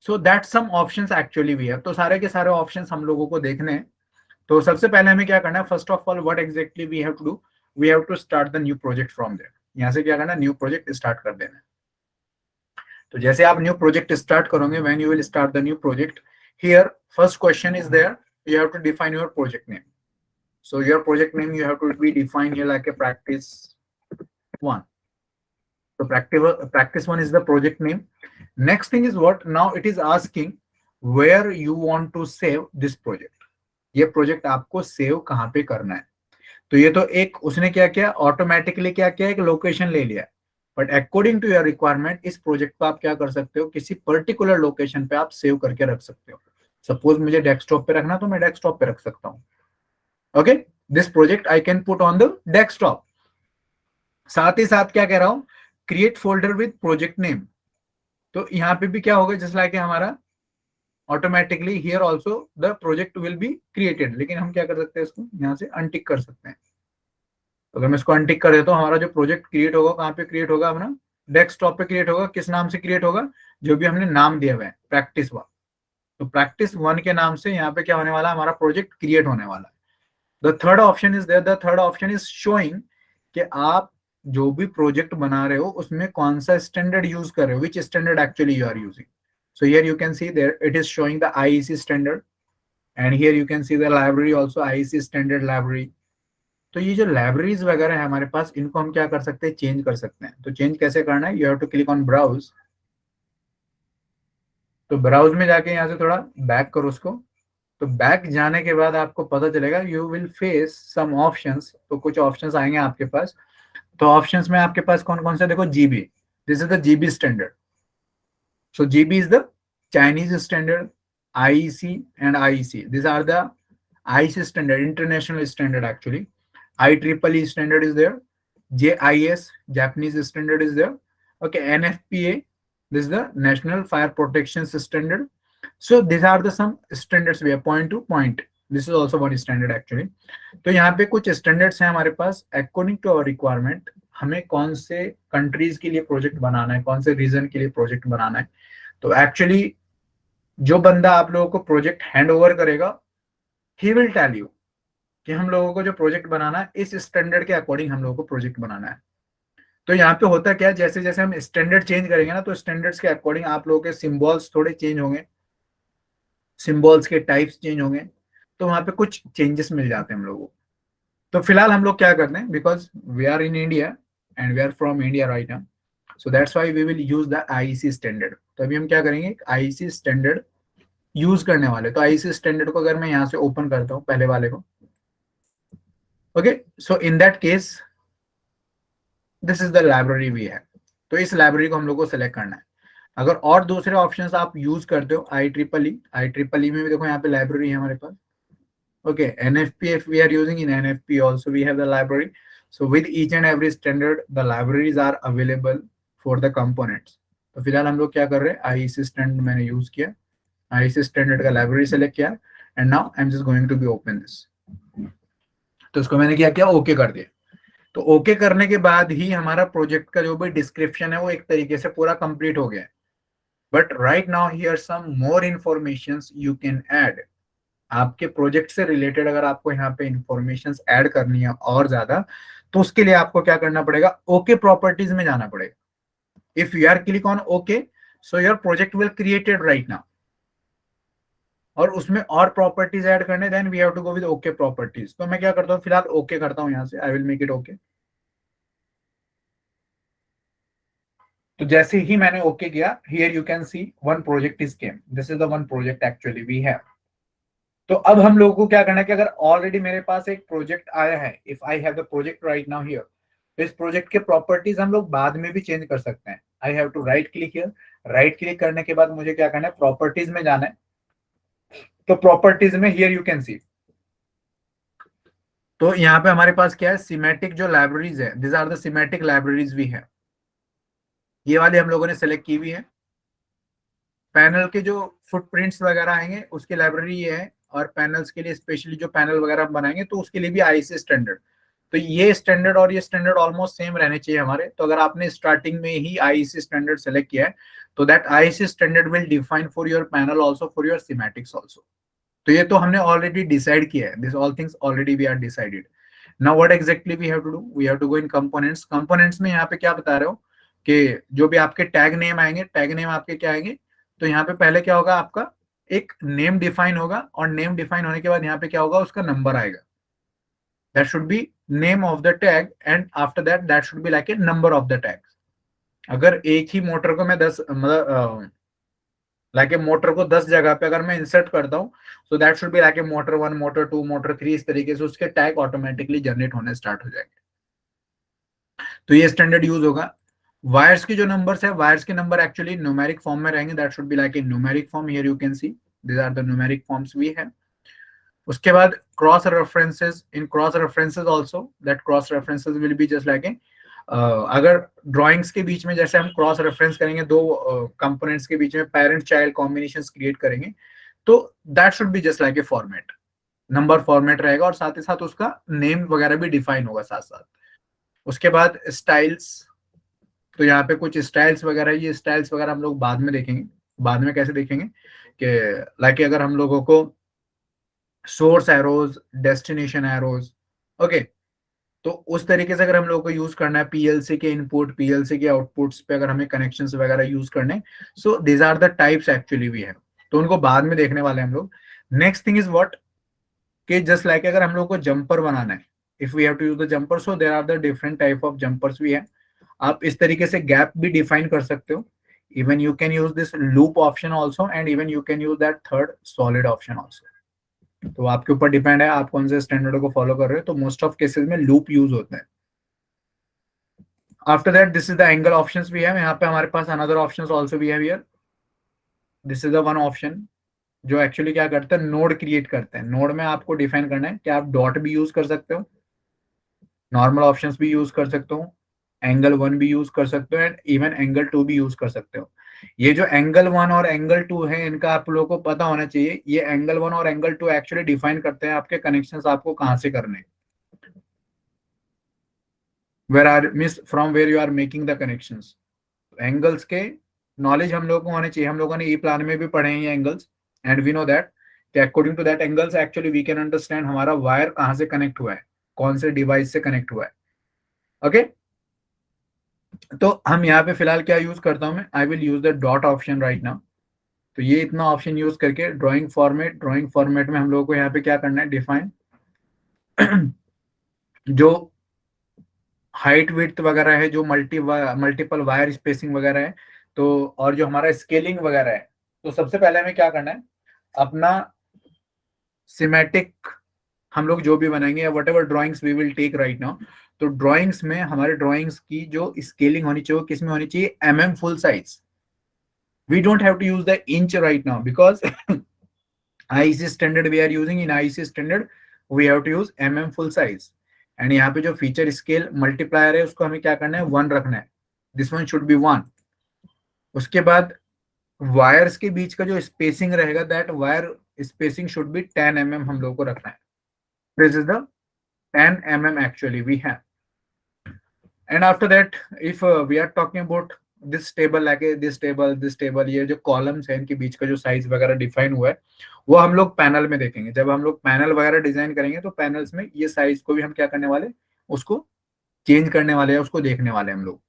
So that some options actually we have. तो सारे के सारे ऑप्शंस हम लोगों को देखने हैं. तो सबसे पहले हमें क्या करना है, first of all what exactly we have to do, we have to start the new project from there. यहाँ से क्या करना है, न्यू प्रोजेक्ट स्टार्ट कर देना है. तो जैसे आप न्यू प्रोजेक्ट स्टार्ट करोगे, when you will start the new project, here first question is there, you have to define your project name. So your project name you have to be defined here like a practice 1. So practice 1 is the project name. Next thing is what, now it is asking where you want to save this project. ये project आपको save कहाँ पे करना है. तो ये तो एक उसने क्या किया, ऑटोमेटिकली क्या किया, एक लोकेशन ले लिया. But according to your requirement इस प्रोजेक्ट को आप क्या कर सकते हो, किसी पर्टिकुलर लोकेशन पे आप सेव करके रख सकते हो. सपोज मुझे डेस्कटॉप पे रखना तो मैं डेस्कटॉप पे रख सकता हूँ. Okay, this project I can put on the desktop. साथ ही साथ क्या कह रहा हूँ, create folder with project name. तो यहाँ पे भी क्या होगा, जस्ट लाइक हमारा automatically here also the project will be created. लेकिन हम क्या कर सकते हैं, इसको यहाँ से अनटिक कर सकते हैं. तो अगर मैं इसको अनटिक कर देता हूँ, हमारा जो प्रोजेक्ट क्रिएट होगा कहाँ पे क्रिएट होगा, अपना डेस्कटॉप पे क्रिएट होगा. किस नाम से क्रिएट होगा, जो भी हमने नाम दिया हुआ है, प्रैक्टिस 1. तो प्रैक्टिस 1 के नाम से यहाँ पे क्या होने वाला है, हमारा प्रोजेक्ट क्रिएट होने वाला है. The third option is there, the third option is showing कि आप जो भी प्रोजेक्ट बना रहे हो उसमें कौन सा स्टैंडर्ड यूज कर रहे हो, which standard actually you are using. So here you can see there it is showing the IEC standard, and here you can see the library also IEC standard library. तो ये जो libraries वगैरह है हमारे पास, इनको हम क्या कर सकते हैं, चेंज कर सकते हैं. तो चेंज कैसे करना है, you have to click on browse. तो ब्राउज में जाके यहाँ से थोड़ा बैक करो उसको. तो बैक जाने के बाद आपको पता चलेगा you will face some options. तो कुछ ऑप्शंस आएंगे आपके पास. तो ऑप्शंस में आपके पास कौन कौन से, देखो, GB, this is the GB standard. So GB is the Chinese standard, IEC and IEC. These are the IC standard, international standard actually. IEEE standard is there. JIS, Japanese standard is there. Okay, NFPA, this is the National Fire Protection Standard. So these are the some standards we have. Point to point, this is also one standard actually. तो यहाँ पे कुछ standards हैं हमारे पास according to our requirement, हमें कौन से countries के लिए प्रोजेक्ट बनाना है, कौन से रीजन के लिए प्रोजेक्ट बनाना है. तो एक्चुअली जो बंदा आप लोगों को प्रोजेक्ट हैंड ओवर करेगा, ही विल टेल यू कि हम लोगों को जो प्रोजेक्ट बनाना है इस स्टैंडर्ड के अकॉर्डिंग हम लोगों को प्रोजेक्ट बनाना है. तो यहाँ पे होता क्या है, जैसे जैसे हम स्टैंडर्ड चेंज करेंगे ना, तो स्टैंडर्ड्स के अकॉर्डिंग आप लोगों के सिंबल्स थोड़े चेंज होंगे, सिंबल्स के टाइप्स चेंज होंगे, तो वहां पे कुछ चेंजेस मिल जाते हैं हम लोगों को. तो फिलहाल हम लोग क्या करते हैं, because we are in India and we are from India right now, so that's why we will use the IEC standard. तो अभी हम क्या करेंगे, आईसी स्टैंडर्ड यूज करने वाले. तो आईसी स्टैंडर्ड को अगर मैं यहाँ से ओपन करता हूँ पहले वाले को, okay, so in that case this is the library we है. तो इस लाइब्रेरी को हम लोग को सिलेक्ट करना है. अगर और दूसरे ऑप्शंस आप यूज करते हो, IEEE में भी देखो यहाँ पे लाइब्रेरी है हमारे पास. Okay, NFP, if we are using in NFP also we have the library. So with each and every standard the libraries are available for the components. तो फिलहाल हम लोग क्या कर रहे हैं, IEC standard मैंने यूज किया, IEC standard का लाइब्रेरी सेलेक्ट किया, and now I'm just going to be open this. तो इसको मैंने क्या किया, ओके कर दिया. तो ओके करने के बाद ही हमारा प्रोजेक्ट का जो भी डिस्क्रिप्शन है वो एक तरीके से पूरा कंप्लीट हो गया. But right now here some more informations you can add. आपके प्रोजेक्ट से रिलेटेड अगर आपको यहाँ पे इंफॉर्मेशन ऐड करनी है और ज्यादा, तो उसके लिए आपको क्या करना पड़ेगा, ओके प्रॉपर्टीज में जाना पड़ेगा. If you are click on okay, so your project will created right now, और उसमें और प्रॉपर्टीज ऐड करने, then we have to go with okay properties. तो मैं क्या करता हूँ, फिलहाल ओके करता हूँ यहाँ से, I will make it okay. तो जैसे ही मैंने ओके किया, here you can see one project is came. This is the one project actually we have. तो अब हम लोगों को क्या करना है कि अगर ऑलरेडी मेरे पास एक प्रोजेक्ट आया है, if I have the project right now here, तो इस प्रोजेक्ट के प्रॉपर्टीज हम लोग बाद में भी चेंज कर सकते हैं. I have to right click here. Right click करने के बाद मुझे क्या करना है, प्रॉपर्टीज में जाना है. तो प्रॉपर्टीज में हियर यू कैन सी, तो यहाँ पे हमारे पास क्या है, सिमेटिक जो लाइब्रेरीज है, this are the schematic libraries भी है. ये वाली हम लोगों ने सेलेक्ट की हुई है. पैनल के जो फुटप्रिंट्स वगैरह आएंगे उसकी लाइब्रेरी ये है, और पैनल्स के लिए स्पेशली जो पैनल वगैरह हम बनाएंगे तो उसके लिए भी आईसी स्टैंडर्ड. तो ये स्टैंडर्ड और ये स्टैंडर्ड ऑलमोस्ट सेम रहने चाहिए हमारे. तो अगर आपने स्टार्टिंग में ही आईसी स्टैंडर्ड सेलेक्ट किया है, तो that IEC standard will define for your panel also, for your schematics also. तो ये तो हमने ऑलरेडी डिसाइड किया है. This all things already we are decided. Now what exactly we have to do, we have to go in components. Components में यहाँ पे क्या बता रहे हो कि जो भी आपके टैग नेम आएंगे, टैग नेम आपके क्या आएंगे, तो यहाँ पे पहले क्या होगा, आपका एक नेम डिफाइन होगा, और नेम डिफाइन होने के बाद यहाँ पे क्या होगा, उसका नंबर आएगा. That should B name of the tag, and after that that should be like A number of the tag. अगर एक ही मोटर को मैं 10 मतलब लाइक ए मोटर को 10 जगह पे अगर मैं इंसर्ट करता हूँ, so that should be like A motor 1, motor 2, motor 3, इस तरीके से उसके टैग ऑटोमेटिकली जनरेट होने स्टार्ट हो जाएंगे. तो ये स्टैंडर्ड यूज होगा. वायर्स के जो नंबर्स है, वायर्स के नंबर एक्चुअली न्यूमेरिक फॉर्म में रहेंगे. That should be like a numeric form. Here you can see this are the numeric forms we have. उसके बाद cross references. In cross references also, that cross references will be just like a, अगर drawings के बीच में जैसे हम cross reference करेंगे, दो components के बीच में पेरेंट चाइल्ड कॉम्बिनेशंस क्रिएट करेंगे, तो that should B just like A format. Number format रहेगा, और साथ ही साथ उसका नेम वगैरह भी डिफाइन होगा साथ साथ. उसके बाद स्टाइल्स. तो यहाँ पे कुछ स्टाइल्स वगैरह, ये स्टाइल्स वगैरह हम लोग बाद में देखेंगे. बाद में कैसे देखेंगे कि लाइक अगर हम लोगों को source arrows, destination arrows, okay, तो उस तरीके से अगर हम लोगों को यूज करना है, पीएलसी के इनपुट, पीएलसी के आउटपुट्स पे अगर हमें कनेक्शंस वगैरह यूज करने, so this are the types actually we have. तो उनको बाद में देखने वाले हम लोग. नेक्स्ट थिंग इज व्हाट, कि जस्ट लाइक अगर हम लोग को जंपर बनाना है, if we have to use the jumper, so there are the different type of jumpers we have. आप इस तरीके से गैप भी डिफाइन कर सकते हो. Even you can use this loop option also, and even you can use that third solid option also. तो आपके ऊपर डिपेंड है आप कौन से स्टैंडर्ड को फॉलो कर रहे हो. तो मोस्ट ऑफ केसेस में लूप यूज होता है. After that this is the angle options we have. यहाँ पे हमारे पास another options also we have here. This is the one option. जो एक्चुअली क्या करते हैं, नोड क्रिएट करते हैं। नोड में आपको डिफाइन करना है कि आप डॉट भी यूज कर सकते हो, नॉर्मल ऑप्शंस भी यूज कर सकते हो, एंगल 1 भी यूज कर सकते हो, एंड इवन एंगल 2 भी यूज कर सकते हो। ये जो एंगल 1 और एंगल 2 है, इनका आप लोगों को पता होना चाहिए। ये एंगल 1 और एंगल 2 एक्चुअली डिफाइन करते हैं आपके कनेक्शंस आपको कहां से करने हैं, where are means from where you are making the connections. Angles के नॉलेज हम लोगों को होने चाहिए। हम लोगों ने ई प्लान में भी पढ़े हैं ये angles, and we know that कि according to that angles actually we can understand हमारा वायर कहां से कनेक्ट हुआ है, कौन से डिवाइस से कनेक्ट हुआ है। ओके तो हम यहाँ पे फिलहाल क्या यूज करता हूँ मैं, I will use the dot option right now. तो ये इतना ऑप्शन यूज करके ड्राइंग फॉर्मेट में हम लोगों को यहाँ पे क्या करना है, डिफाइन जो हाइट विड्थ वगैरह है, जो मल्टीपल वायर स्पेसिंग वगैरह है, तो और जो हमारा स्केलिंग वगैरह है। तो सबसे पहले हमें क्या करना है, अपना सिमेटिक हम लोग जो भी बनाएंगे या whatever drawings we will take right now, तो ड्रॉइंग्स में हमारे ड्रॉइंग्स की जो स्केलिंग होनी चाहिए वो किस में होनी चाहिए, full size. We don't have to use the inch right now because IEC standard we are using, in IEC standard we have to use full size. And यहाँ पे जो फीचर स्केल मल्टीप्लायर है उसको हमें क्या करना है, 1 रखना है। This one should be 1। उसके बाद वायर्स के बीच का जो स्पेसिंग रहेगा, that wire spacing should be 10 mm हम लोग को रखना है। This is the 10 mm actually we have. And after that, if we are talking about this table, like this table, ये जो कॉलम्स है इनके बीच का जो साइज वगैरह डिफाइन हुआ है वो हम लोग पैनल में देखेंगे। जब हम लोग पैनल वगैरह डिजाइन करेंगे तो पैनल्स में ये साइज को भी हम क्या करने वाले, उसको चेंज करने वाले हैं, उसको देखने वाले हम लोग।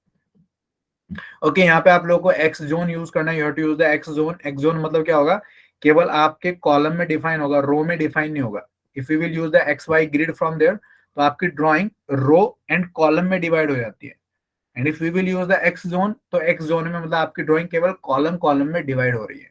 ओके यहाँ पे आप लोगों को एक्स जोन यूज करना है, you have to use the X zone. X zone मतलब क्या होगा, केवल आपके कॉलम में डिफाइन होगा, रो में डिफाइन नहीं होगा। If you will use the X Y grid from there, तो आपकी ड्राइंग रो एंड कॉलम में डिवाइड हो जाती है। And if we will use the X zone, तो एक्स जोन में मतलब आपकी ड्राइंग केवल कॉलम में डिवाइड हो रही है।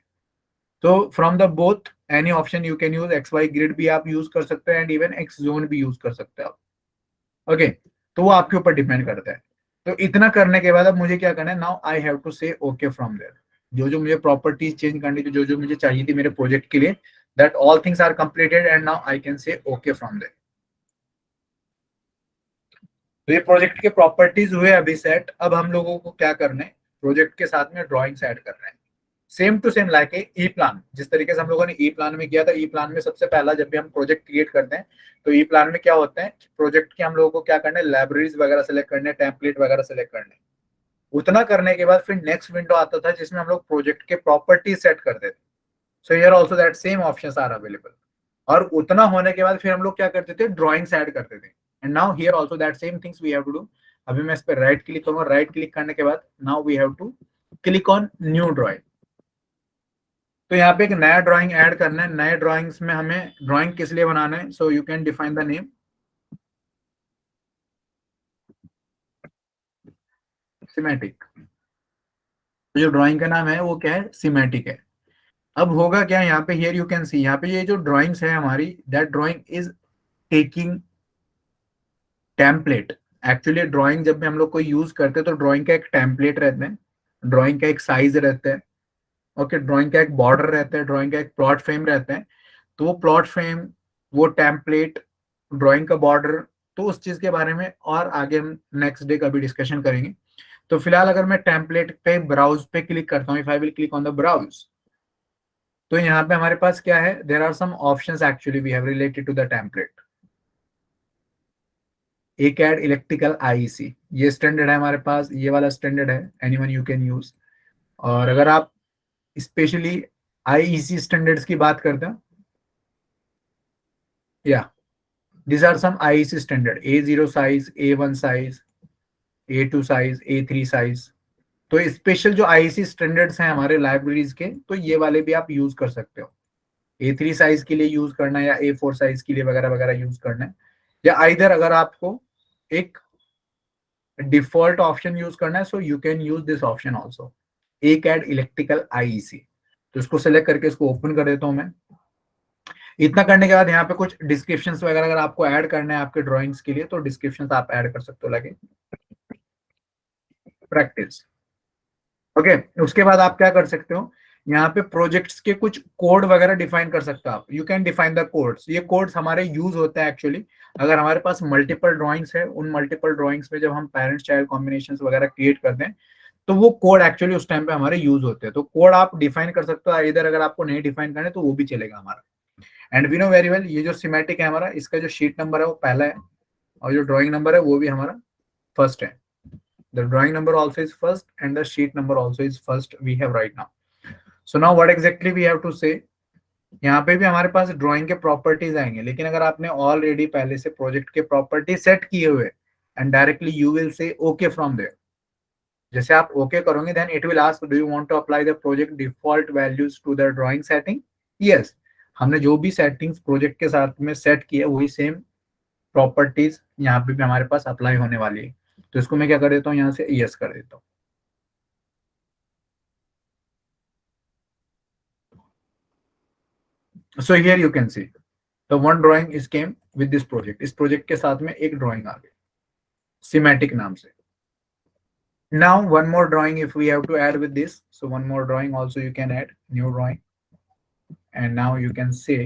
तो from the both any option you can use, X Y grid भी आप यूज कर सकते हैं एंड इवन एक्स जोन भी यूज कर सकते हैं आप। ओके तो वो आपके ऊपर डिपेंड करता है। तो इतना करने के बाद अब मुझे क्या करना है, नाउ आई हैव टू से ओके फ्रॉम देयर। जो जो मुझे प्रॉपर्टीज चेंज करनी थी, जो जो मुझे चाहिए थी मेरे प्रोजेक्ट के लिए, that all things are completed and now I can say okay from there. तो ये प्रोजेक्ट के प्रॉपर्टीज हुए अभी सेट। अब हम लोगों को क्या करना है, प्रोजेक्ट के साथ में ड्रॉइंग्स ऐड करना है, same to same like EPLAN. जिस तरीके से हम लोगों ने ई प्लान में किया था, ई प्लान में सबसे पहला जब भी हम प्रोजेक्ट क्रिएट करते हैं तो ई प्लान में क्या होता है, प्रोजेक्ट के हम लोगों को क्या करना है, लाइब्रेरीज वगैरह सेलेक्ट करने, टेम्पलेट वगैरह सेलेक्ट करने। उतना करने के बाद फिर नेक्स्ट विंडो आता था जिसमें हम लोग प्रोजेक्ट के प्रॉपर्टी सेट करते थे। So here also that same options are available. और उतना होने के बाद फिर हम लोग क्या करते थे, ड्रॉइंग्स ऐड करते थे। And now here also that same things we have to do. अभी मैं इस पर राइट क्लिक करूंगा, राइट क्लिक करने के बाद now we have to click on new drawing. तो यहाँ पे एक नया ड्राइंग ऐड करना है। नए ड्राइंग्स में हमें ड्राइंग किस लिए बनाना है, so you can define the name semantic. जो ड्राइंग का नाम है वो क्या है, सिमेटिक है। अब होगा क्या यहाँ पे, हियर यू कैन सी, यहाँ पे ये जो ड्राइंग्स है हमारी, that drawing is taking template. Actually drawing जब भी हम लोग कोई यूज करते हैं तो ड्राइंग का एक टेम्पलेट रहता है, ड्राइंग का एक साइज रहता है, ओके ड्राइंग का एक बॉर्डर रहता है, ड्राइंग का एक प्लॉट फ्रेम रहता है। तो वो प्लॉट फ्रेम, वो टेम्पलेट, ड्राइंग का बॉर्डर, तो उस चीज के बारे में और आगे हम नेक्स्ट डे कभी डिस्कशन करेंगे। तो फिलहाल अगर मैं टेम्पलेट पे ब्राउज पे क्लिक करता हूँ, if I will click on the browse, तो यहाँ पे हमारे पास क्या है, there are some options actually we have related to the template. एक ऐड इलेक्ट्रिकल आईईसी, ये स्टैंडर्ड है हमारे पास, ये वाला स्टैंडर्ड है, एनीवन यू कैन यूज। और अगर आप स्पेशली आईईसी स्टैंडर्ड्स की बात करते हैं, या these are some IEC standard, A0 size, A1 size, A2 size, A3 size। तो स्पेशल जो IEC स्टैंडर्ड्स हैं हमारे लाइब्रेरीज के, तो ये वाले भी आप यूज कर सकते हो। A3 साइज के लिए यूज करना है या A4 साइज के लिए वगैरह वगैरह यूज करना है, या आइदर अगर आपको एक डिफॉल्ट ऑप्शन यूज करना है, so you can use this option also, एक ऐड इलेक्ट्रिकल IEC। तो इसको सेलेक्ट करके इसको ओपन कर देता हूं मैं। इतना करने के बाद यहाँ पे कुछ डिस्क्रिप्शन वगैरह अगर आपको ऐड करना है आपके ड्राइंग्स के लिए, तो डिस्क्रिप्शन आप ऐड कर सकते हो, लगे प्रैक्टिस। ओके उसके बाद आप क्या कर सकते हो, यहाँ पे प्रोजेक्ट्स के कुछ कोड वगैरह डिफाइन कर सकते हो आप, you can define the codes. ये कोड्स हमारे यूज होते हैं एक्चुअली, अगर हमारे पास मल्टीपल ड्राइंग्स है, उन मल्टीपल ड्राइंग्स में जब हम पेरेंट्स चाइल्ड कॉम्बिनेशन वगैरह क्रिएट करते हैं तो वो कोड एक्चुअली उस टाइम पे हमारे यूज होते हैं। तो कोड आप डिफाइन कर सकते हो, इधर अगर आपको नहीं डिफाइन करना है तो वो भी चलेगा हमारा। And we know very well, ये जो सिमेटिक है हमारा, इसका जो शीट नंबर है वो पहला है, और जो ड्राइंग नंबर है वो भी हमारा फर्स्ट है। The drawing number also is first and the sheet number also is first we have right now. So now what exactly we have to say, यहाँ पे भी हमारे पास ड्राइंग के प्रॉपर्टीज आएंगे, लेकिन अगर आपने ऑलरेडी पहले से प्रोजेक्ट के प्रॉपर्टी सेट किए हुए and directly you will say okay from there. जैसे आप ओके करोगे then it will ask do you want to apply the project default values to the drawing setting. Yes, हमने जो भी सेटिंग्स प्रोजेक्ट के साथ में सेट किए वही सेम प्रॉपर्टीज यहाँ पे भी हमारे पास अप्लाई होने वाली है। तो इसको मैं क्या कर देता हूँ, यहाँ से यस कर देता हूँ। So here you can see the one drawing is came with this project. इस project के साथ में एक drawing आ गई schematic नाम से। Now one more drawing if we have to add with this, so one more drawing also you can add, new drawing, and now you can say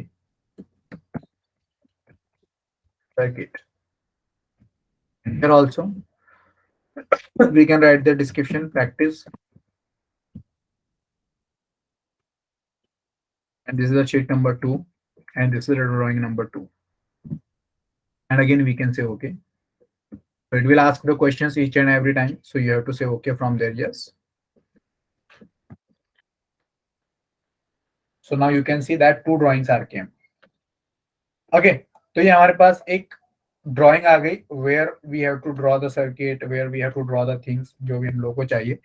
circuit. Here also we can write the description practice, and this is the sheet number 2 and this is the drawing number 2, and again we can say okay. So it will ask the questions each and every time, so you have to say okay from there. Yes. So now you can see that two drawings are came. Okay, तो ये हमारे पास एक drawing आ गई where we have to draw the circuit, where we have to draw the things जो भी हम लोग को चाहिए।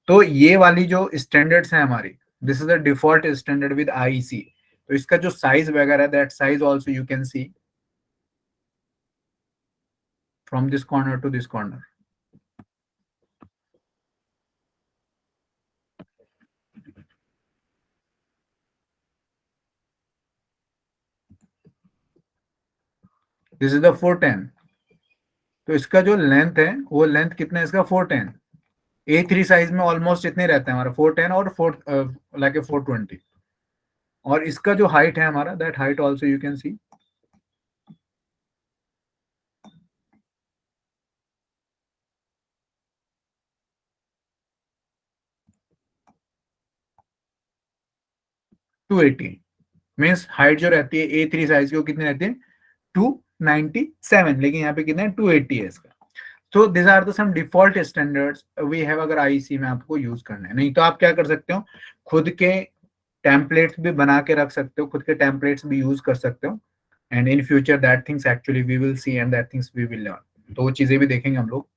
तो ये वाली जो स्टैंडर्ड्स हैं हमारी, this is the default standard with IEC। तो इसका जो साइज वगैरह है, that size also you can see from this corner to this corner। This is the 410। तो इसका जो लेंथ है वो लेंथ कितना है इसका 410। A3 साइज में ऑलमोस्ट इतने रहते हैं हमारा 410 और 420। और इसका जो हाइट है हमारा, that height also you can C 280। Means height जो रहती है A3 साइज की वो कितनी रहती है 297, लेकिन यहाँ पे कितना है 280 है इसका। तो this are the some default standards we have अगर आईसी में आपको यूज करना है। नहीं तो आप क्या कर सकते हो, खुद के टेम्पलेट्स भी बना के रख सकते हो, खुद के टेम्पलेट्स भी यूज कर सकते हो, and in future that things actually we will see and that things we will learn. तो वो चीजें भी देखेंगे हम लोग।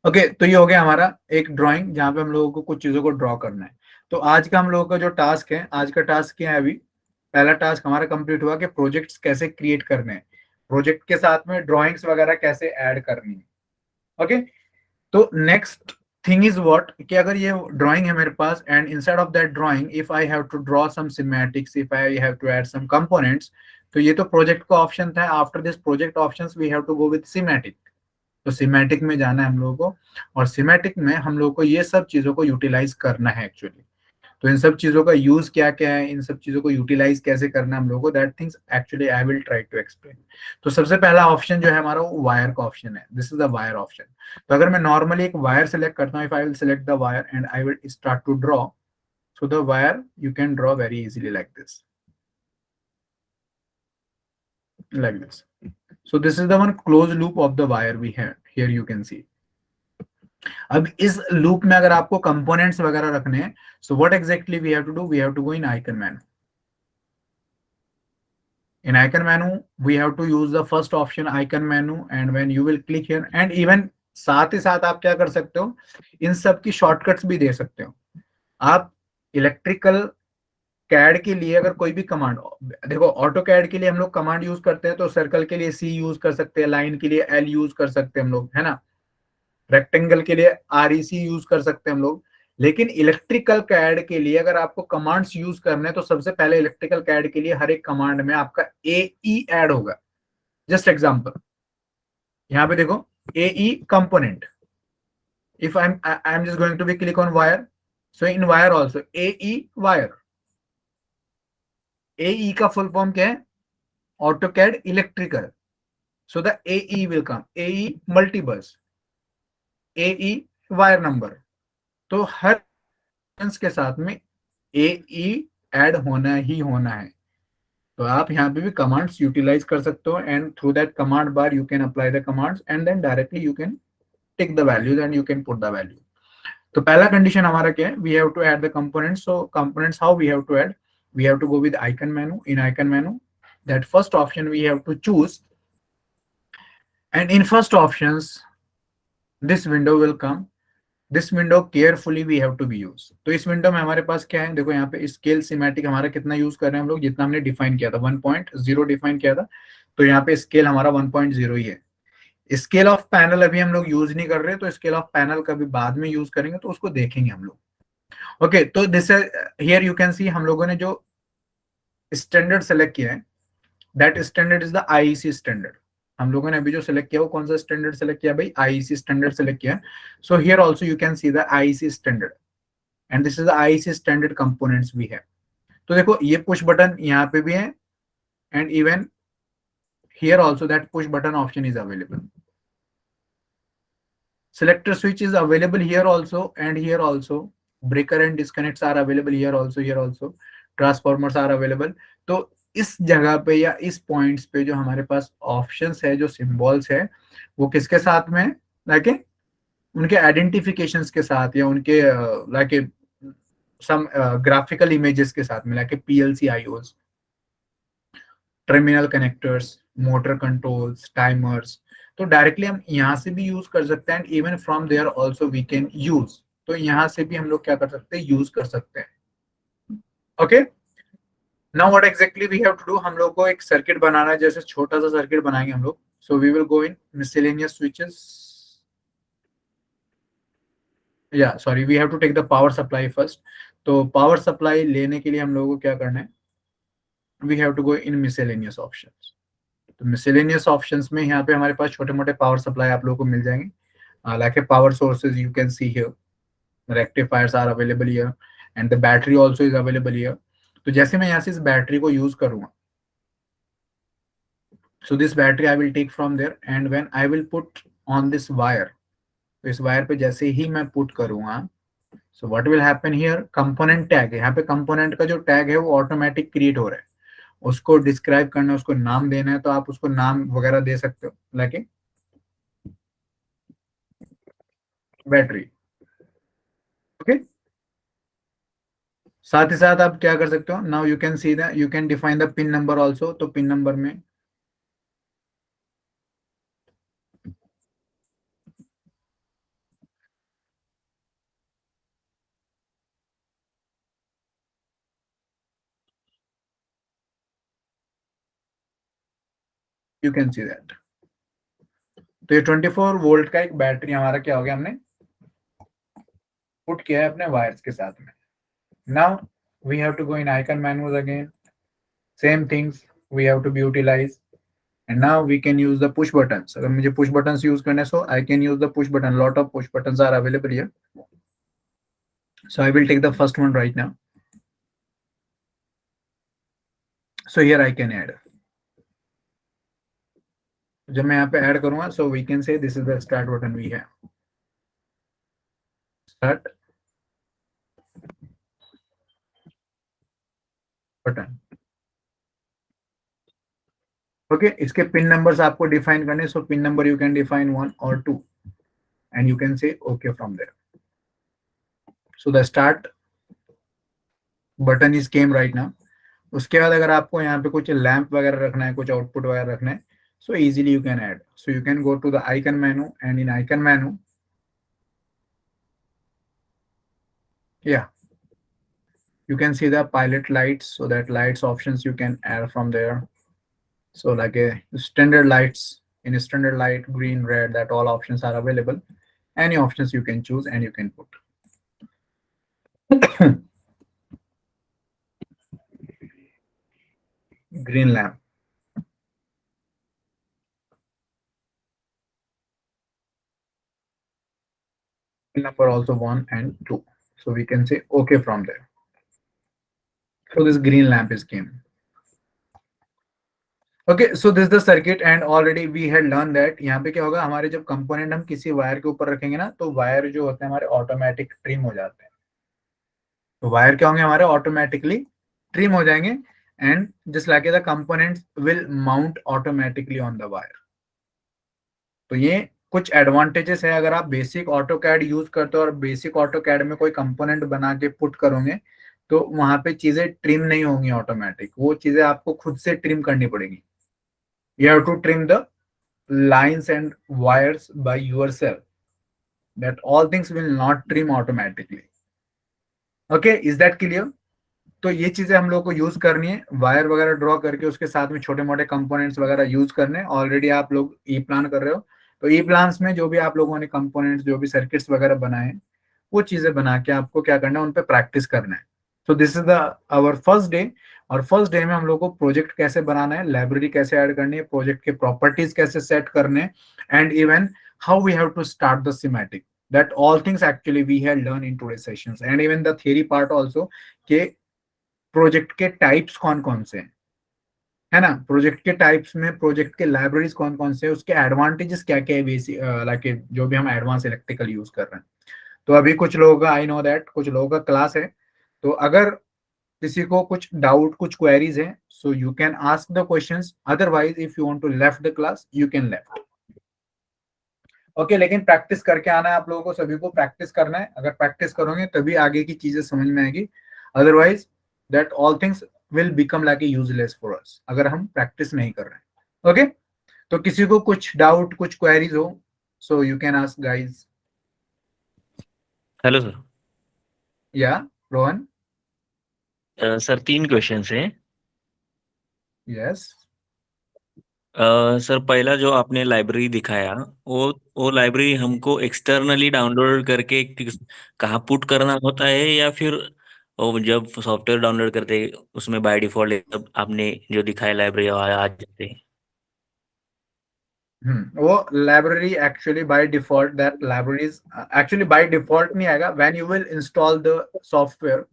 ओके, तो ये हो गया हमारा एक ड्राइंग जहाँ पे हम लोगों को कुछ चीजों को ड्रॉ करना है। तो आज का हम लोगों का जो टास्क है, आज का टास्क क्या है, अभी पहला टास्क हमारा कंप्लीट हुआ कि प्रोजेक्ट्स कैसे क्रिएट करने हैं, प्रोजेक्ट के साथ में ड्राइंग्स वगैरह कैसे ऐड करनी है। ओके, तो नेक्स्ट थिंग इज व्हाट कि अगर ये ड्राइंग है मेरे पास and inside of that drawing if I have to draw some schematics, if I have to add some components, तो ये तो प्रोजेक्ट का ऑप्शन था। After this project options we have to go with schematic. तो schematic में जाना है हम लोगों को, और सिमेटिक में हम लोग को ये सब चीजों को यूटिलाइज करना है एक्चुअली। तो इन सब चीजों का यूज क्या क्या है, इन सब चीजों को यूटिलाइज कैसे करना है हम लोगों को, that things actually I will try to explain. तो सबसे पहला ऑप्शन जो है हमारा वो वायर का ऑप्शन है, this is the wire option. तो अगर मैं नॉर्मली एक वायर सेलेक्ट करता हूँ, if I will select the wire and I will start to draw, so the wire you can draw very easily like this, like this। So this is the one closed loop of the wire we have here, you can see। अब इस loop में अगर आपको components वगैरह रखने हैं, so what exactly we have to do, we have to go in icon menu. In icon menu we have to use the first option icon menu, and when you will click here, and even साथ ही साथ आप क्या कर सकते हो, इन सब की शॉर्टकट्स भी दे सकते हो आप। इलेक्ट्रिकल कैड के लिए अगर कोई भी कमांड, देखो ऑटो कैड के लिए हम लोग कमांड यूज करते हैं, तो सर्कल के लिए सी यूज कर सकते हैं, लाइन के लिए एल यूज कर सकते हैं हम लोग, है ना। रेक्टेंगल के लिए आरईसी यूज कर सकते हैं हम लोग। लेकिन इलेक्ट्रिकल कैड के लिए अगर आपको कमांड्स यूज करने हैं, तो सबसे पहले इलेक्ट्रिकल कैड के लिए हर एक कमांड में आपका एई ऐड होगा। जस्ट एग्जांपल, यहाँ पे देखो AE component, if I am just going to be click on wire, So in wire also, AE wire. AE का full form क्या है? AutoCAD electrical. So the AE will come. AE multibus. AE wire number. तो हर के साथ में AE add होना ही होना है. तो आप यहाँ पे भी कमांड्स यूटिलाइज कर सकते हो, and through that command bar you can apply the commands and then directly you can take the values and you can put the value. तो पहला कंडीशन हमारा क्या है? We have to add the components. So components how we have to add? We have to go with icon menu. In icon menu, that first option we have to choose, and in first options this window will come. This window carefully we have to be use. तो इस window में हमारे पास क्या है? देखो यहाँ पे स्केल सिमेटिक हमारा कितना यूज कर रहे हैं हम लोग, जितना हमने डिफाइन किया था 1.0 डिफाइन किया था. तो यहाँ पे स्केल हमारा 1.0 ही है. स्केल ऑफ पैनल अभी हम लोग यूज नहीं कर रहे, तो स्केल ऑफ पैनल कभी बाद में यूज करेंगे, तो उसको देखेंगे हम लोग. ओके, तो दिस हियर यू कैन सी हम लोगों ने जो स्टैंडर्ड सेलेक्ट किया है, that standard is the IEC standard. हम लोगों ने अभी जो सेलेक्ट किया वो कौन सा स्टैंडर्ड सेलेक्ट किया भाई? आईईसी स्टैंडर्ड सेलेक्ट किया. So here also you can see the IEC standard, and this is the IEC standard components we have. तो देखो ये पुश बटन यहाँ पे भी है, and even here also that push button option is available. Selector switch is available here also and here also. Breaker and disconnects are available here also, here also. Transformers are available. तो इस जगह पे या इस points पे जो हमारे पास options है, जो सिंबल्स है, वो किसके साथ में? लाइक उनके आइडेंटिफिकेशंस के साथ, या उनके लाइक सम ग्राफिकल इमेजेस के साथ में, like PLC IOs, terminal connectors, motor controls, timers. तो डायरेक्टली हम यहाँ से भी यूज कर सकते हैं, and even from there also we can use. तो यहाँ से भी हम लोग क्या कर सकते हैं? यूज कर सकते हैं. Okay, now what exactly we have to do? हम लोग को एक सर्किट बनाना है, जैसे छोटा सा सर्किट बनाएंगे हम लोग. So we will go in miscellaneous switches. या sorry, we have to take the power supply first. तो पावर सप्लाई लेने के लिए हम लोगों को क्या करना है? We have to go in miscellaneous options. तो मिसलेनियस ऑप्शंस में यहाँ पे हमारे पास छोटे मोटे पावर सप्लाई आप लोगों को मिल जाएंगे. Like power sources you can see here, rectifiers are available here, and the battery also is available here. तो जैसे मैं यहाँ से इस बैटरी को यूज करूंगा, so this battery I will take from there, and when I will put on this wire, तो इस वायर पे जैसे ही मैं पुट करूंगा, so what will happen here? Component tag है यहाँ पे. कंपोनेंट का जो टैग है वो ऑटोमेटिक क्रिएट हो रहा है. उसको डिस्क्राइब करना है, उसको नाम देना है, तो आप उसको नाम वगैरह दे सकते हो, लाइक बैटरी. ओके, साथ ही साथ आप क्या कर सकते हो? Now you can see the, you can define the pin number also. तो पिन नंबर में यू कैन सी दैट. तो ये 24 वोल्ट का एक बैटरी हमारा क्या हो गया? हमने पुट किया है अपने वायर्स के साथ में. Now we have to go in icon menus again. Same things we have to be utilize, and now we can use the push buttons. अगर मुझे पुश बटन्स यूज करने, so I can use the push button. Lot of push buttons are available here. So I will take the first one right now. So here I can add. जब मैं यहाँ पे add करूंगा, so we can say this is the start button we have. Start button. Okay, इसके pin numbers आपको define करने. So pin number you can define 1 or 2, and you can say okay from there. So the start button is came right now. उसके बाद अगर आपको यहाँ पे कुछ लैंप वगैरह रखना है, कुछ आउटपुट वगैरह रखना है, so easily you can add. So you can go to the icon menu, and in icon menu, yeah, you can see the pilot lights. So that lights options you can add from there. So like a standard lights, in a standard light, green, red, that all options are available. Any options you can choose and you can put. Green lamp. Number also 1 and 2. So we can say okay from there. So this green lamp is came. Okay, so this is the circuit and already we had learned that यहाँ पे क्या होगा, हमारे जब component हम किसी wire के ऊपर रखेंगे ना, तो वायर जो होते हैं हमारे ऑटोमेटिक ट्रिम हो जाते हैं. तो वायर क्या होंगे हमारे ऑटोमेटिकली ट्रिम हो जाएंगे and just like the components will mount automatically on the wire. तो ये कुछ एडवांटेजेस है अगर आप बेसिक ऑटो कैड यूज करते हो और बेसिक ऑटो कैड में कोई कंपोनेंट बना के पुट करोगे तो वहां पे चीजें ट्रिम नहीं होंगी ऑटोमेटिक, वो चीजें आपको खुद से ट्रिम करनी पड़ेगी. You have to trim the lines and wires by yourself. That all things will not trim automatically. Okay, is that clear? तो ये चीजें हम लोग को यूज करनी है, वायर वगैरह ड्रॉ करके उसके साथ में छोटे मोटे कंपोनेंट्स वगैरह यूज करने. ऑलरेडी आप लोग ई प्लान कर रहे हो, तो ई प्लान्स में जो भी आप लोगों ने कंपोनेंट्स जो भी सर्किट्स वगैरह बनाए वो चीजें बना के आपको क्या करना है, उन पे प्रैक्टिस करना है. तो this is the our first day. और फर्स्ट डे में हम लोग को प्रोजेक्ट कैसे बनाना है, लाइब्रेरी कैसे ऐड करनी है, प्रोजेक्ट के प्रॉपर्टीज कैसे सेट करने, and even how we have to start the Simatic. That all things actually we have learn in today sessions and even the theory part also के project के types कौन कौन से हैं, है ना. प्रोजेक्ट के टाइप्स में प्रोजेक्ट के लाइब्रेरीज कौन कौन से हैं, उसके एडवांटेजेस क्या क्या है, बेसिक लाइक जो भी हम एडवांस इलेक्ट्रिकल यूज कर रहे हैं. तो अभी कुछ लोगों का आई नो दैट कुछ लोगों का क्लास है, तो अगर किसी को कुछ डाउट कुछ क्वेरीज है so you can ask the questions, otherwise if you want to left the class you can left. Okay, लेकिन प्रैक्टिस करके आना है आप लोगों को, सभी को प्रैक्टिस करना है. अगर प्रैक्टिस करोगे तभी आगे की चीजें समझ में आएगी, otherwise that all things will become like A useless for us अगर हम प्रैक्टिस नहीं कर रहे हैं. ओके, तो किसी को कुछ डाउट कुछ क्वेरीज हो सो you can ask guys. Hello sir. या रोहन. सर 3 क्वेश्चंस हैं. यस. सर पहला जो आपने लाइब्रेरी दिखाया वो लाइब्रेरी हमको एक्सटर्नली डाउनलोड करके कहाँ पुट करना होता है, या फिर वो जब सॉफ्टवेयर डाउनलोड करते हैं उसमें बाय डिफॉल्ट आपने जो दिखाया लाइब्रेरी आ जाते हैं? वो library actually by default that libraries actually by default नहीं आएगा. When you will install the software,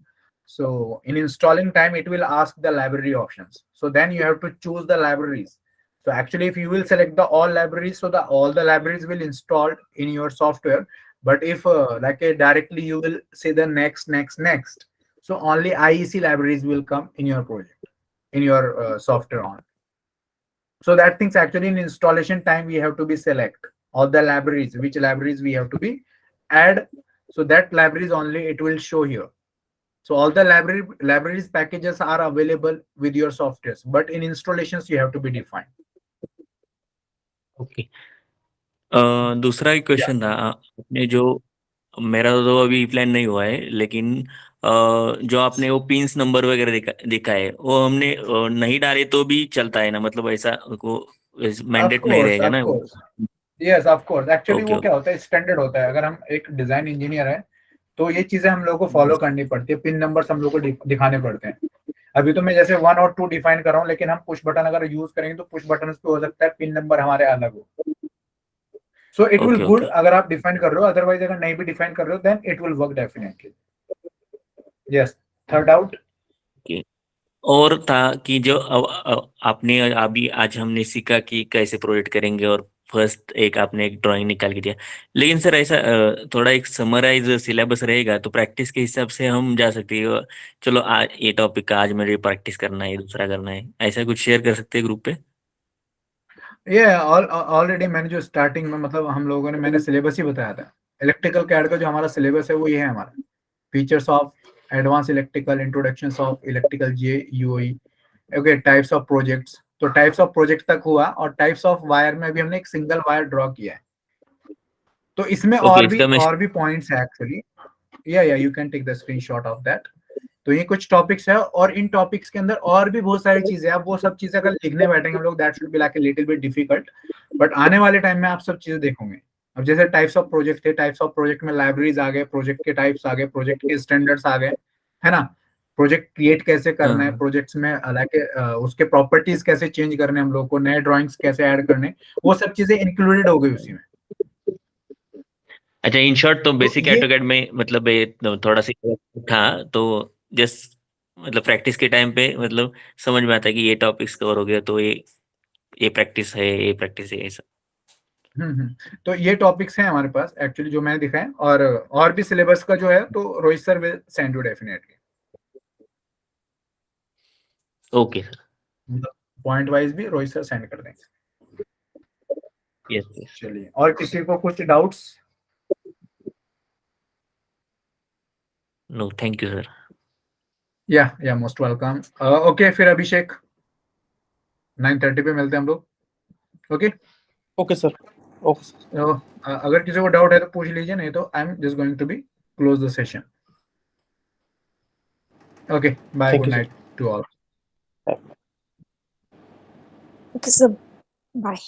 so in installing time it will ask the library options, so then you have to choose the libraries. So actually if you will select the all libraries, so the all the libraries will installed in your software. But if directly you will say the next, so only IEC libraries will come in your project, in your software on. So that things actually in installation time we have to be select all the libraries, which libraries we have to be add, so that libraries only it will show here. So all the libraries packages are available with your softwares, but in installations you have to be defined. Okay. दूसरा question था आपने जो, मेरा तो अभी plan नहीं हुआ है, लेकिन जो आपने वो पिंस नंबर वगैरह दिखाए वो हमने नहीं डाले तो भी चलता है ना, मतलब ऐसा को मैंडेट नहीं रहेगा ना? Yes of course. Actually Okay, वो क्या होता है, स्टैंडर्ड होता है. अगर हम एक डिजाइन इंजीनियर है तो ये चीजें हम लोग को फॉलो करनी पड़ती है. पिन नंबर्स हम लोग को दिखाने पड़ते हैं. अभी तो मैं जैसे 1 और 2 डिफाइन कर रहा हूँ, लेकिन हम पुश बटन अगर यूज करेंगे तो पुश बटन पे हो सकता है पिन नंबर हमारे अलग हो. सो इट विल गुड अगर आप डिफाइन कर रहे हो, अदरवाइज अगर नहीं भी डिफाइन कर रहे हो then it will work definitely. Yes. Third doubt और था कि जो आपने अभी आज हमने सीखा कि कैसे प्रोजेक्ट करेंगे, और फर्स्ट आपने एक ड्राइंग निकाल के दिया, लेकिन सर ऐसा थोड़ा एक समराइज सिलेबस रहेगा तो प्रैक्टिस के हिसाब से हम जा सकते हैं. चलो आज ये टॉपिक का आज मुझे प्रैक्टिस करना है, दूसरा करना है, ऐसा कुछ शेयर कर सकते हैं ग्रुप पे? ये ऑलरेडी मैंने जो स्टार्टिंग में मतलब हम लोगों ने मैंने सिलेबस ही बताया था. इलेक्ट्रिकल कैड का जो हमारा सिलेबस है वो ये है हमारा. Features of advance electrical, introductions of electrical GUI, okay, types of projects. तो टाइप्स ऑफ प्रोजेक्ट तक हुआ, और टाइप्स ऑफ वायर में भी हमने एक सिंगल वायर ड्रॉ किया है. तो इसमें और भी पॉइंट्स है एक्चुअली. या you can take the screenshot of that. तो ये कुछ टॉपिक्स है, और इन टॉपिक्स के अंदर और भी बहुत सारी चीजें हैं. आप वो सब चीजें अगर लिखने बैठेंगे हम लोग that should be like a little bit difficult, but आने वाले टाइम में आप सब चीजें देखोगे. अब जैसे टाइप्स ऑफ प्रोजेक्ट थे, टाइप्स ऑफ प्रोजेक्ट में लाइब्रेरीज आ गए, प्रोजेक्ट के टाइप्स आ गए, प्रोजेक्ट के स्टैंडर्ड्स आ गए, है ना. प्रोजेक्ट क्रिएट कैसे करना है, प्रोजेक्ट्स में लाइक उसके प्रॉपर्टीज कैसे चेंज करने हम लोग को, नए ड्राइंग्स कैसे ऐड करने, वो सब चीजें इंक्लूडेड हो गई उसी में. अच्छा, इन शॉर्ट तो बेसिक ये AutoCAD में मतलब ये थोड़ा सा था, तो जस्ट मतलब प्रैक्टिस के टाइम पे मतलब समझ में आता है कि ये टॉपिक्स कवर हो गया, तो ये प्रैक्टिस है, ये प्रैक्टिस है, ऐसा। तो ये टॉपिक्स हैं हमारे पास एक्चुअली जो मैंने दिखाए, और भी सिलेबस का जो है तो Rohit sir will send you definitely, okay sir. Point wise भी रोहित सर सेंड कर देंगे। Yes yes. चलिए, और किसी को कुछ doubts? No, thank you sir. या मोस्ट वेलकम। ओके, फिर अभिषेक 9:30 पे मिलते हैं हम लोग। Okay, okay sir, okay sir. तो अगर किसी को डाउट है तो पूछ लीजिए, नहीं तो I am just going to be close the session. Okay, bye, thank good you sir. Night to all. Okay, so bye.